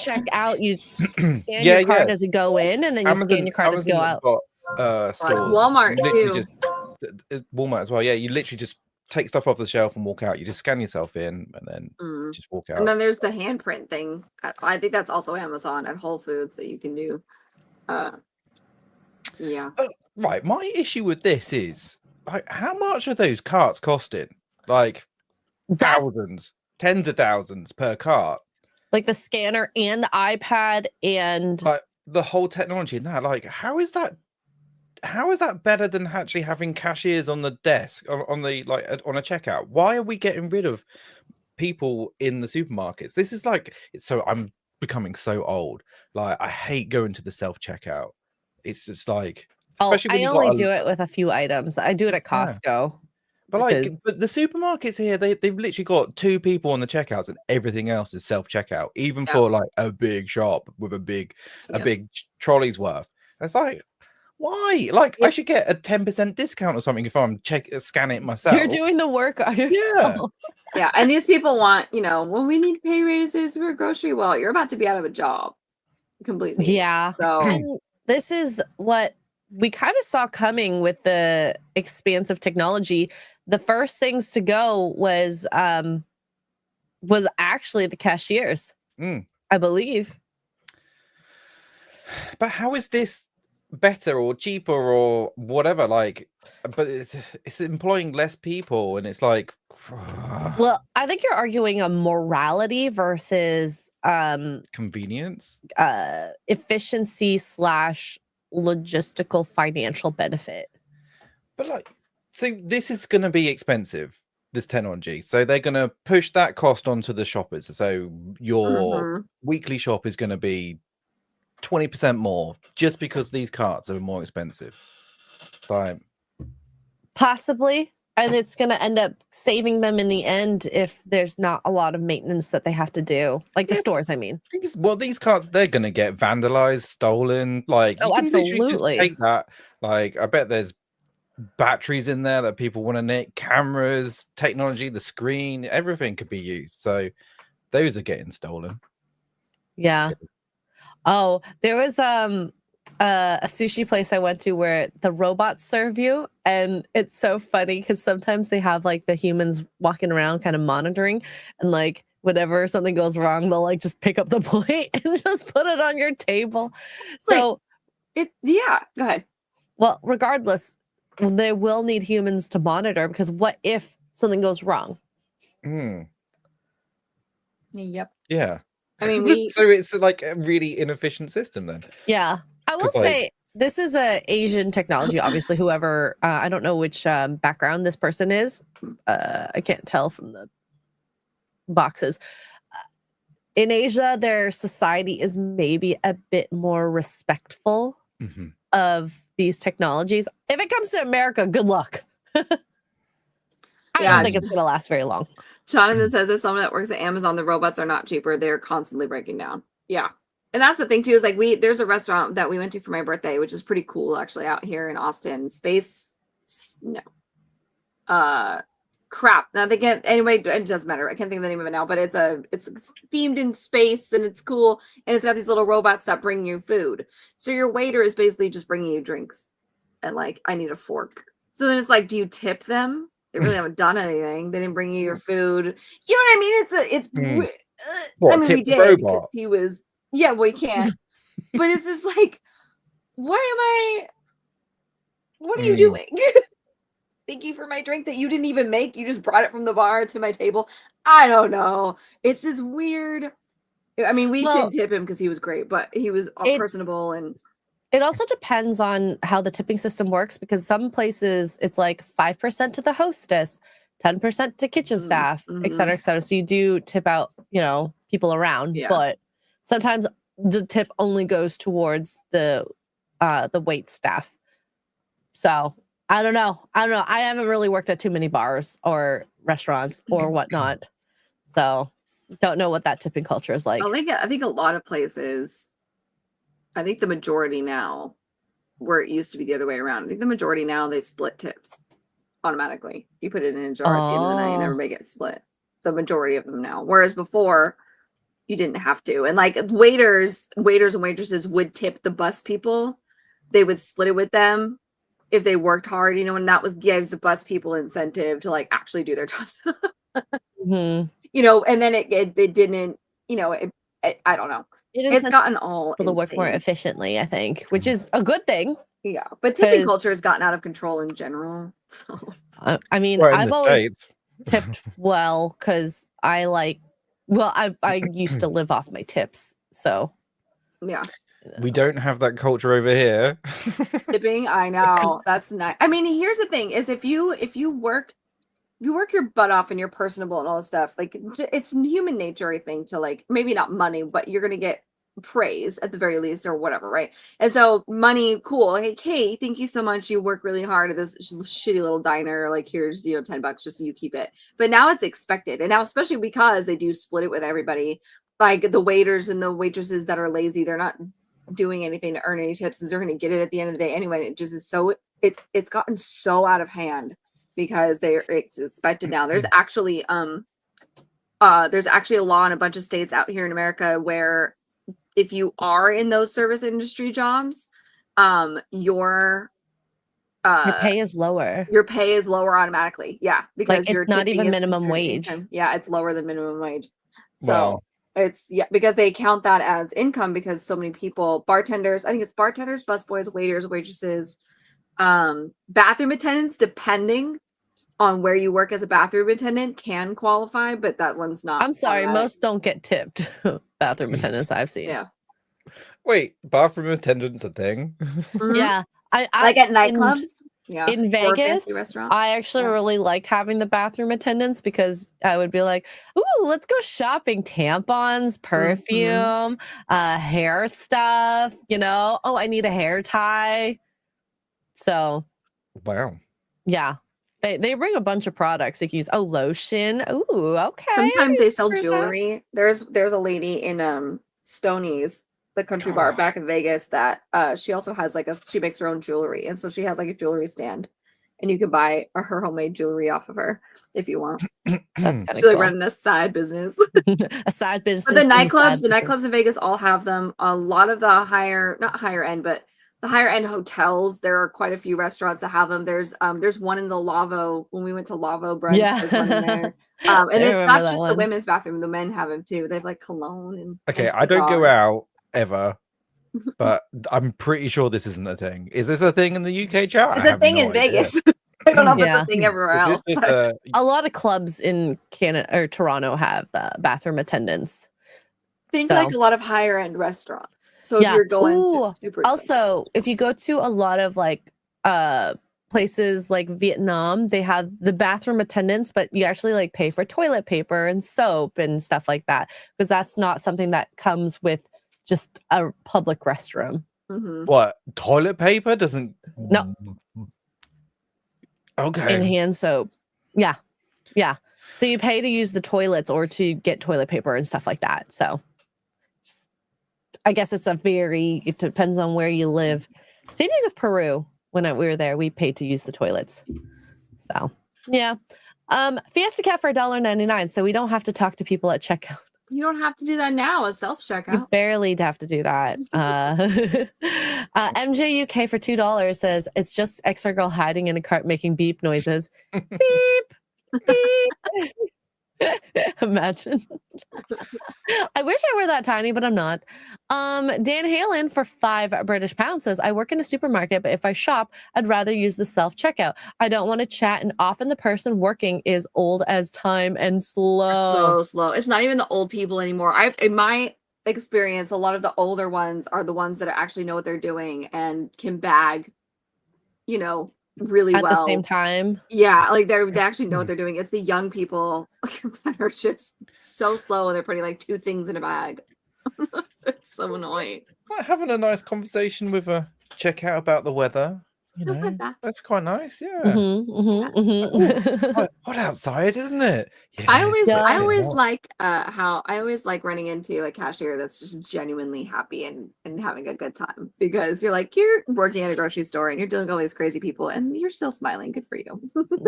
check out. You scan Yeah, your card yeah. as you go in, and then you scan your card as you go out. Got, stores. Walmart, Literally too. Walmart as well. Yeah, you literally just take stuff off the shelf and walk out. You just scan yourself in and then just walk out. And then there's the handprint thing. I think that's also Amazon at Whole Foods that you can do. Yeah. Right. My issue with this is like, how much are those carts costing? Like That, thousands, tens of thousands per cart. like the scanner and the iPad and Like the whole technology in that. Like, how is that better than actually having cashiers on the desk on the like on a checkout? Why are we getting rid of people in the supermarkets? This is like I'm becoming so old. Like I hate going to the self checkout. It's just like especially when I you only got do it with a few items. I do it at Costco. But like because- but the supermarkets here, they've literally got 2 people on the checkouts and everything else is self checkout, even Yeah. for like a big shop with a big trolley's worth. And it's like, why? Like I should get a 10% discount or something if I'm scanning it myself. You're doing the work on yourself. Yeah. And these people want, well, we need pay raises for grocery. Well, you're about to be out of a job completely. Yeah. So And this is what we kind of saw coming with the expanse of technology. The first things to go was actually the cashiers, I believe. But how is this better or cheaper or whatever? Like, but it's employing less people, and it's like, Well, I think you're arguing a morality versus convenience, efficiency / logistical financial benefit. But like, so this is going to be expensive, this technology. So they're going to push that cost onto the shoppers. So your weekly shop is going to be 20% more just because these carts are more expensive. So possibly, and it's going to end up saving them in the end if there's not a lot of maintenance that they have to do, like the stores. I mean, these carts, they're going to get vandalized, stolen. Like, you can literally just take that. Like, I bet there's batteries in there that people want to nick, cameras, technology, the screen, everything could be used. So those are getting stolen. Yeah. Oh, there was a sushi place I went to where the robots serve you, and it's so funny because sometimes they have like the humans walking around kind of monitoring, and like whenever something goes wrong, they'll like just pick up the plate and just put it on your table. So go ahead. Well, regardless, they will need humans to monitor, because what if something goes wrong? Yep. Yeah. I mean, so it's like a really inefficient system then. Yeah. I will say this is a Asian technology, obviously. Whoever, I don't know which background this person is. I can't tell from the boxes. In Asia, their society is maybe a bit more respectful of these technologies. If it comes to America, good luck. I don't think it's going to last very long. Jonathan says, as someone that works at Amazon, the robots are not cheaper. They're constantly breaking down. Yeah. And that's the thing too, is like there's a restaurant that we went to for my birthday, which is pretty cool actually, out here in Austin. Crap. Now they get, anyway, it doesn't matter. I can't think of the name of it now, but it's themed in space, and it's cool. And it's got these little robots that bring you food. So your waiter is basically just bringing you drinks. And like, I need a fork. So then it's like, do you tip them? They really haven't done anything. They didn't bring you your food. You know what I mean? I mean, we did because he was, we can't. But it's just like, what are you doing? Thank you for my drink that you didn't even make. You just brought it from the bar to my table. I don't know. It's this weird. I mean, we did tip him because he was great, but he was personable, and it also depends on how the tipping system works, because some places it's like 5% to the hostess, 10% to kitchen staff, et cetera, et cetera. So you do tip out, people around, but sometimes the tip only goes towards the wait staff. So I don't know. I haven't really worked at too many bars or restaurants or whatnot, so don't know what that tipping culture is like. I think a lot of places, I think the majority now, where it used to be the other way around, I think the majority now, they split tips automatically. You put it in a jar at the end of the night and everybody gets split. The majority of them now. Whereas before, you didn't have to. And like waiters and waitresses would tip the bus people. They would split it with them if they worked hard, and that was give the bus people incentive to like actually do their jobs. And then it didn't, I don't know. It's gotten all to work more efficiently, I think, which is a good thing. Yeah, but tipping culture has gotten out of control in general. So. I mean, I've always tipped well because I used to live off my tips, so yeah. We don't have that culture over here. Tipping, I know, that's nice. I mean, here's the thing: is if you work your butt off and you're personable and all this stuff, like it's human nature, I think, to like maybe not money, but you're gonna get praise at the very least or whatever, right? And so money, cool. Hey, thank you so much. You work really hard at this shitty little diner. Like here's $10 just so you keep it. But now it's expected, and now especially because they do split it with everybody. Like the waiters and the waitresses that are lazy, they're not doing anything to earn any tips, and they're going to get it at the end of the day anyway. It just is so it's gotten so out of hand because it's expected now. There's actually a law in a bunch of states out here in America where if you are in those service industry jobs, your pay is lower. your pay is lower automatically. Yeah, because Like, it's your not tipping even is minimum considered wage. income. Yeah, it's lower than minimum wage. So Wow. it's because they count that as income because so many people, bartenders, I think it's bartenders, busboys, waiters, waitresses, bathroom attendants, depending on where you work as a bathroom attendant, can qualify, but that one's not. I'm sorry, automatic. most don't get tipped. Bathroom attendants I've seen. Yeah. Wait, bathroom attendant's a thing? Mhm. Yeah. I Like at in- nightclubs. Yeah. in or Vegas, fancy restaurants. I actually Yeah. really liked having the bathroom attendants because I would be like, "Ooh, let's go shopping! Tampons, perfume, hair stuff. You know, oh, I need a hair tie." So Wow. yeah, they bring a bunch of products they can use. Oh, lotion. Ooh, okay. Sometimes they sell Screw that. jewelry. There's a lady in Stoney's, the country bar Oh. back in Vegas, that she also has like she makes her own jewelry, and so she has like a jewelry stand, and you can buy her homemade jewelry off of her if you want. That's kind of She's like cool. running a side business. A side business. But the in nightclubs, side the business. nightclubs in Vegas all have them. A lot of the not higher end, but the higher end hotels, there are quite a few restaurants that have them. There's one in the Lavo when we went to Lavo brunch. Yeah. There's one in there. And I it's remember not that just the one. women's bathroom, the men have them too. They have like cologne and Okay, and I don't go cigars. out ever, but I'm pretty sure this isn't a thing. Is this a thing in the UK chat? I It's a have thing no in idea. Vegas. I don't know if Yeah. it's a thing everywhere Is else. this but- just A lot of clubs in Canada or Toronto have bathroom attendants. think So- like a lot of higher end restaurants. So if Yeah. you're going Ooh, to super expensive. Also, if you go to a lot of like places like Vietnam, they have the bathroom attendants, but you actually like pay for toilet paper and soap and stuff like that because that's not something that comes with just a public restroom. Mhm. what? Toilet paper doesn't. No. Okay. And hand soap. Yeah. Yeah. So you pay to use the toilets or to get toilet paper and stuff like that. So I guess it depends on where you live. Same thing with Peru. When we were there, we paid to use the toilets. So yeah. Fiesta Cat for $1.99. So we don't have to talk to people at checkout. You don't have to do that now. A self You checkout. barely have to do that. MJ UK for $2 says it's just Xray Girl hiding in a cart making beep noises. Beep, beep. Imagine. I wish I were that tiny, but I'm not. Dan Halen for £5 says, I work in a supermarket, but if I shop, I'd rather use the self-checkout. I don't want to chat, and often the person working is old as time and slow. So slow. It's not even the old people anymore. In my experience, a lot of the older ones are the ones that actually know what they're doing and can bag, really At well. the same time. Yeah, like they actually know what they're doing. It's the young people that are just so slow and they're putting like two things in a bag. It's so annoying. Like having a nice conversation with a checkout about the weather. Stuff like that. That's quite nice. Yeah. Mhm. Hot outside, isn't it? Yeah, I always Yeah. like I always like running into a cashier that's just genuinely happy and having a good time, because you're working at a grocery store and you're dealing with all these crazy people and you're still smiling. Good for you.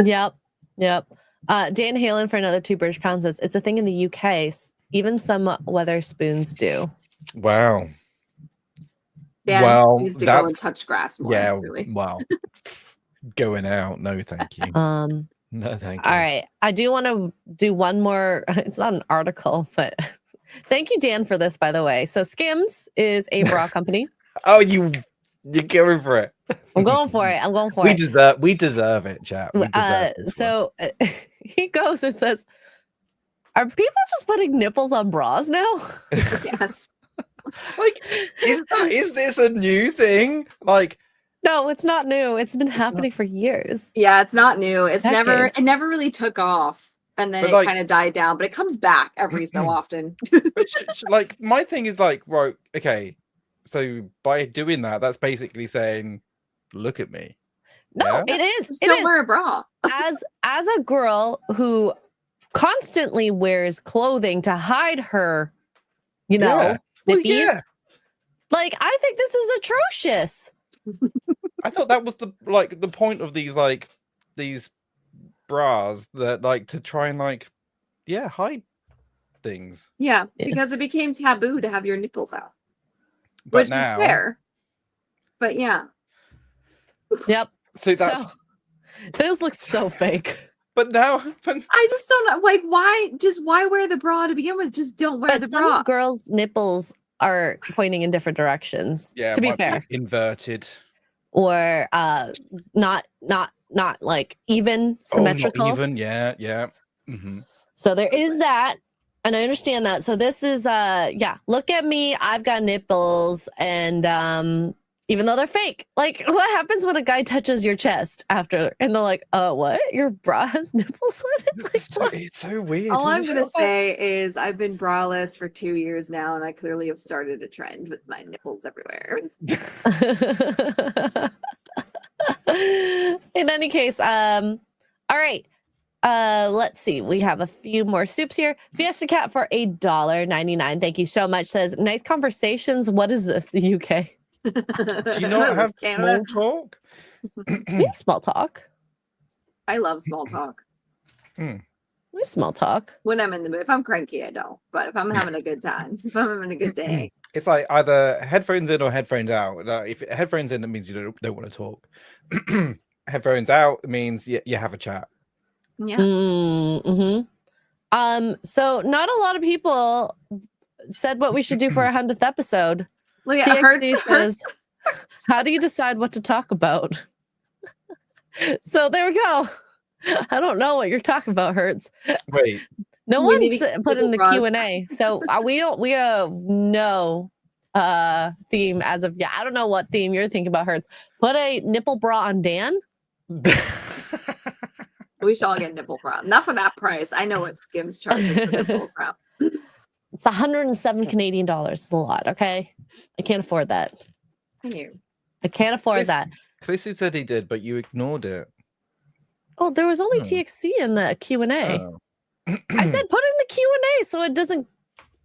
Yep. Dan Halen for another £2 says it's a thing in the UK. Even some Weatherspoons do. Wow. Dan Well, needs to go and that's- touch grass more. Yeah. Really. Wow. Going out. No, thank you. No, thank you. All right. I do want to do one more. It's not an article, but thank you, Dan, for this, by the way. So Skims is a bra company. Oh, you're going for it. I'm going for it. We deserve it, chat. We deserve this one. So he goes and says, are people just putting nipples on bras now? Yes. Like, is this a new thing? Like, No, it's not new. It's been happening for years. Yeah, it's not new. It Decades. never really took off, and then But, it like- kind of died down, but it comes back every so often. but like my thing is like, right, okay. So by doing that, that's basically saying, look at me. No, Yeah? it is. Just It don't is. wear a bra. As a girl who constantly wears clothing to hide her, Yeah. Well, nippies, yeah. like I think this is atrocious. I thought that was the point of these bras, that to try and hide things. Yeah, Yeah. because it became taboo to have your nipples out, But which now, is fair. But yeah. Yep. So that's So those look so fake. but now I just don't know. Like, why wear the bra to begin with? Just don't wear But the some bra. girls' nipples are pointing in different directions. yeah, to be might fair, inverted. or not like even symmetrical. Oh, not even. Yeah. Mm-hmm. So there is that, and I understand that. So this is yeah, look at me, I've got nipples, and even though they're fake, like what happens when a guy touches your chest after and they're like, what? Your bra has nipples on it? Like, what? It's so weird. All I'm isn't gonna it? say is I've been braless for 2 years now, and I clearly have started a trend with my nipples everywhere. In any case, all right. Let's see. We have a few more soups here. Fiesta Cat for $1.99. Thank you so much. Says nice conversations. What is this? The UK? Do you not have small talk? We have small talk. I love small talk. We have small talk. When I'm in the mood. If I'm cranky, I don't. But if I'm having a good time, if I'm having a good day. It's like either headphones in or headphones out. If headphones in, that means you don't want to talk. Headphones out means you have a chat. Yeah. Mm-hmm. So not a lot of people said what we should do for our 100th episode. Look at TXT says, how do you decide what to talk about? So there we go. I don't know what you're talking about, Hertz. Wait. No We one need to put in the Google Q&A. So we no theme as of I don't know what theme you're thinking about, Hertz. Put a nipple bra on Dan. We should all get nipple bra. Not for that price. I know what Skims charges for nipple bra. It's 107 Canadian dollars. It's a lot, okay? I can't afford that. I can't afford that. Clissy said he did, but you ignored it. Oh, there was only TXC in the Q&A. Oh. I said put it in the Q&A so it doesn't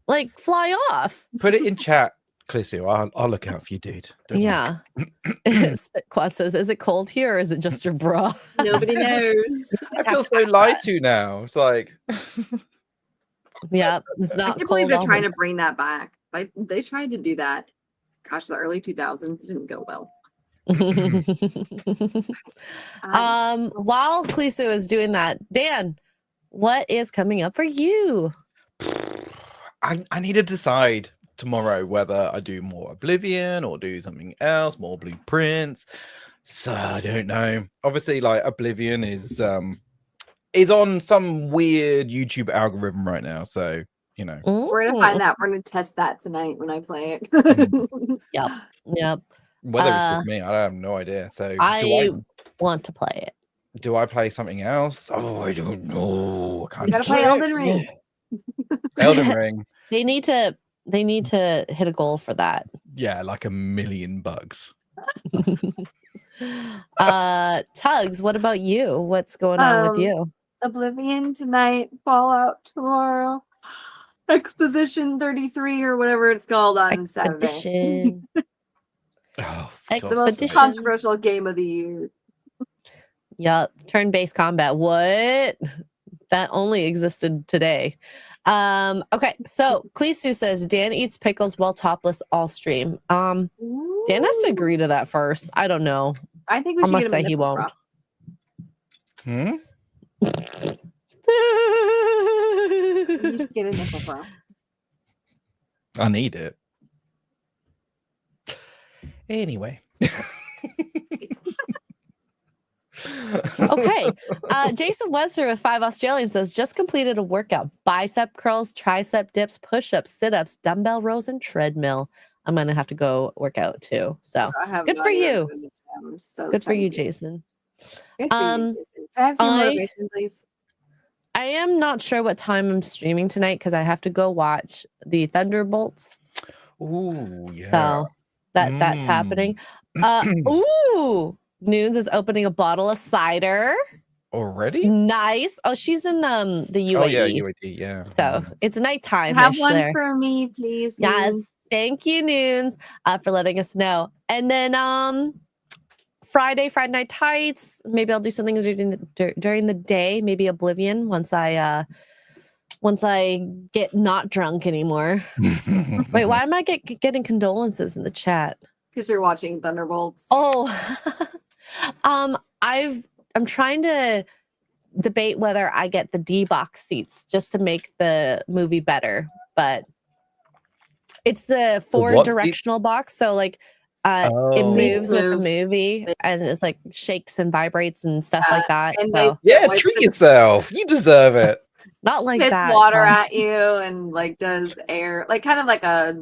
like fly off. Put it in chat, Clissy. I'll look out for you, dude. Don't Yeah. Spitquad says, is it cold here or is it just your bra? Nobody knows. I feel so lied to now. It's like yeah, it's I not can't cold. believe they're all trying the- to bring that back. Like they tried to do that. Gosh, the early 2000s didn't go well. While Klisu is doing that, Dan, what is coming up for you? I need to decide tomorrow whether I do more Oblivion or do something else, more blueprints. So I don't know. Obviously, like Oblivion is on some weird YouTube algorithm right now. So you know, we're gonna find that. We're gonna test that tonight when I play it. Yep. Whether it's with me, I have no idea. So I want to play it. Do I play something else? Oh, I don't know. I can't You gotta play say. Elden Ring. Elden Ring. They need to hit a goal for that. Yeah, like $1 million. Tuggs, what about you? What's going on with you? Oblivion tonight, Fallout tomorrow, Exposition 33 or whatever it's called on Saturday. Expedition. Oh, The most controversial game of the year. Yep, turn-based combat. What? That only existed today. Okay, so Klisu says Dan eats pickles while topless all stream. Dan has to agree to that first. I don't know. I think we I should must get him say a he nipple won't. bra. You should get a nipple bra. I need it. Anyway. Okay. Jason Webster with 5 Australians says just completed a workout. Bicep curls, tricep dips, push-ups, sit-ups, dumbbell rows, and treadmill. I'm gonna have to go work out too. So good for you. Good for you, Jason. Good for you, Jason. Can I have some motivation, please? I am not sure what time I'm streaming tonight because I have to go watch the Thunderbolts. Ooh, yeah. So that's happening. Noons is opening a bottle of cider. Already? Nice. Oh, she's in the UAE. Oh yeah, UAE, yeah. So it's nighttime. Have one for me, please. Yes. Noons. Thank you, Noons, for letting us know. And then Friday Night Tights. Maybe I'll do something during the day. Maybe Oblivion once I get not drunk anymore. Wait, why am I getting condolences in the chat? Because you're watching Thunderbolts. Oh, I'm trying to debate whether I get the D box seats just to make the movie better, but it's the what 4-directional box, so like it Oh. moves with the Move. movie and it's like shakes and vibrates and stuff like that. And So Yeah, wipes treat it- yourself. You deserve it. not like spits that. water Tom. at you and like does air, like kind of like a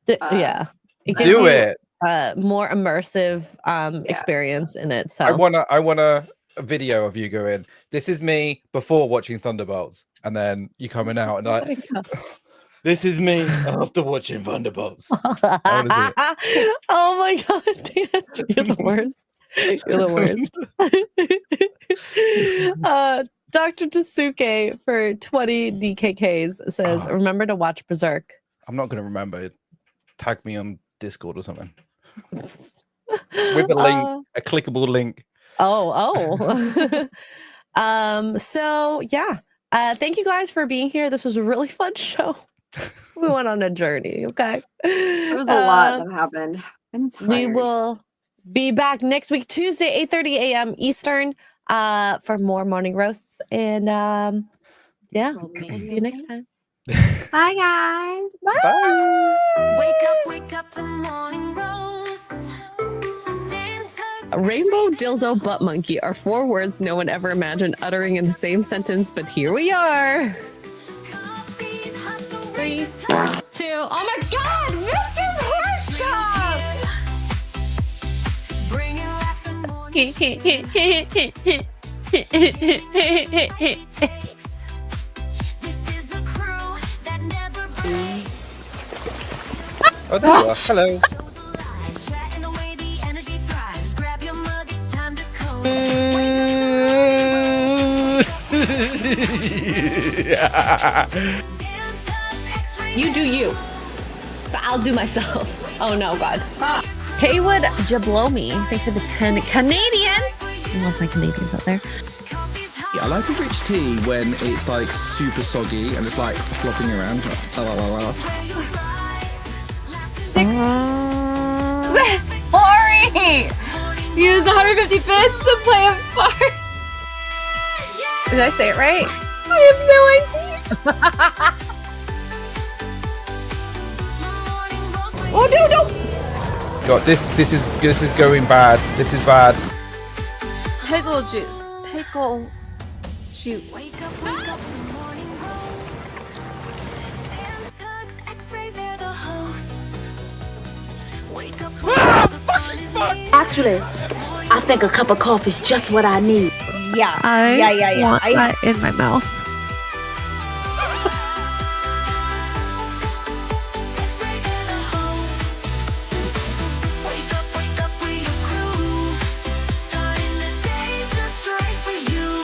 Yeah, it gives Do you it. a more immersive experience in it. So I want a video of you going, this is me before watching Thunderbolts, and then you coming out and like, this is me after watching Thunderbolts. Oh my god, Dan, you're the worst. You're the worst. Dr. Tasuke for 20 DKKs says, remember to watch Berserk. I'm not going to remember. Tag me on Discord or something. With a link, a clickable link. So yeah. Thank you guys for being here. This was a really fun show. We went on a journey, okay? There was a lot that happened. I'm tired. We will be back next week, Tuesday, 8:30 a.m. Eastern, for more morning roasts. And yeah, we'll see you next time. Bye, guys. Bye. Wake up to morning roasts. Dan Tuggs, Rainbow, dildo, butt monkey are 4 words no one ever imagined uttering in the same sentence, but here we are. coffees, hustle, 3, raise 2, oh my god, Mr. Porkchop! bringing laughs and morning takes. This is the crew that never breaks. Oh, there you are. Hello. Shows alive, chatting away, the energy thrives. Grab your mug, it's time to coast. Dan Tuggs, Xray You do you, but I'll do myself. Oh no, God. Haywood Jablomi, thanks for the 10 Canadian. I love my Canadians out there. coffee's hot. I like a rich tea when it's like super soggy and it's like flopping around. Ori! Used 150 bits to play a part. Did I say it right? I have no idea. Oh, no. God, this is going bad. This is bad. Pickle juice. Pickle juice. Wake up to morning roasts. Dan Tuggs, Xray, they're the hosts. Wake up all the fun is here. Actually, I think a cup of coffee is just what I need. Yeah. I Yeah. want that in my mouth.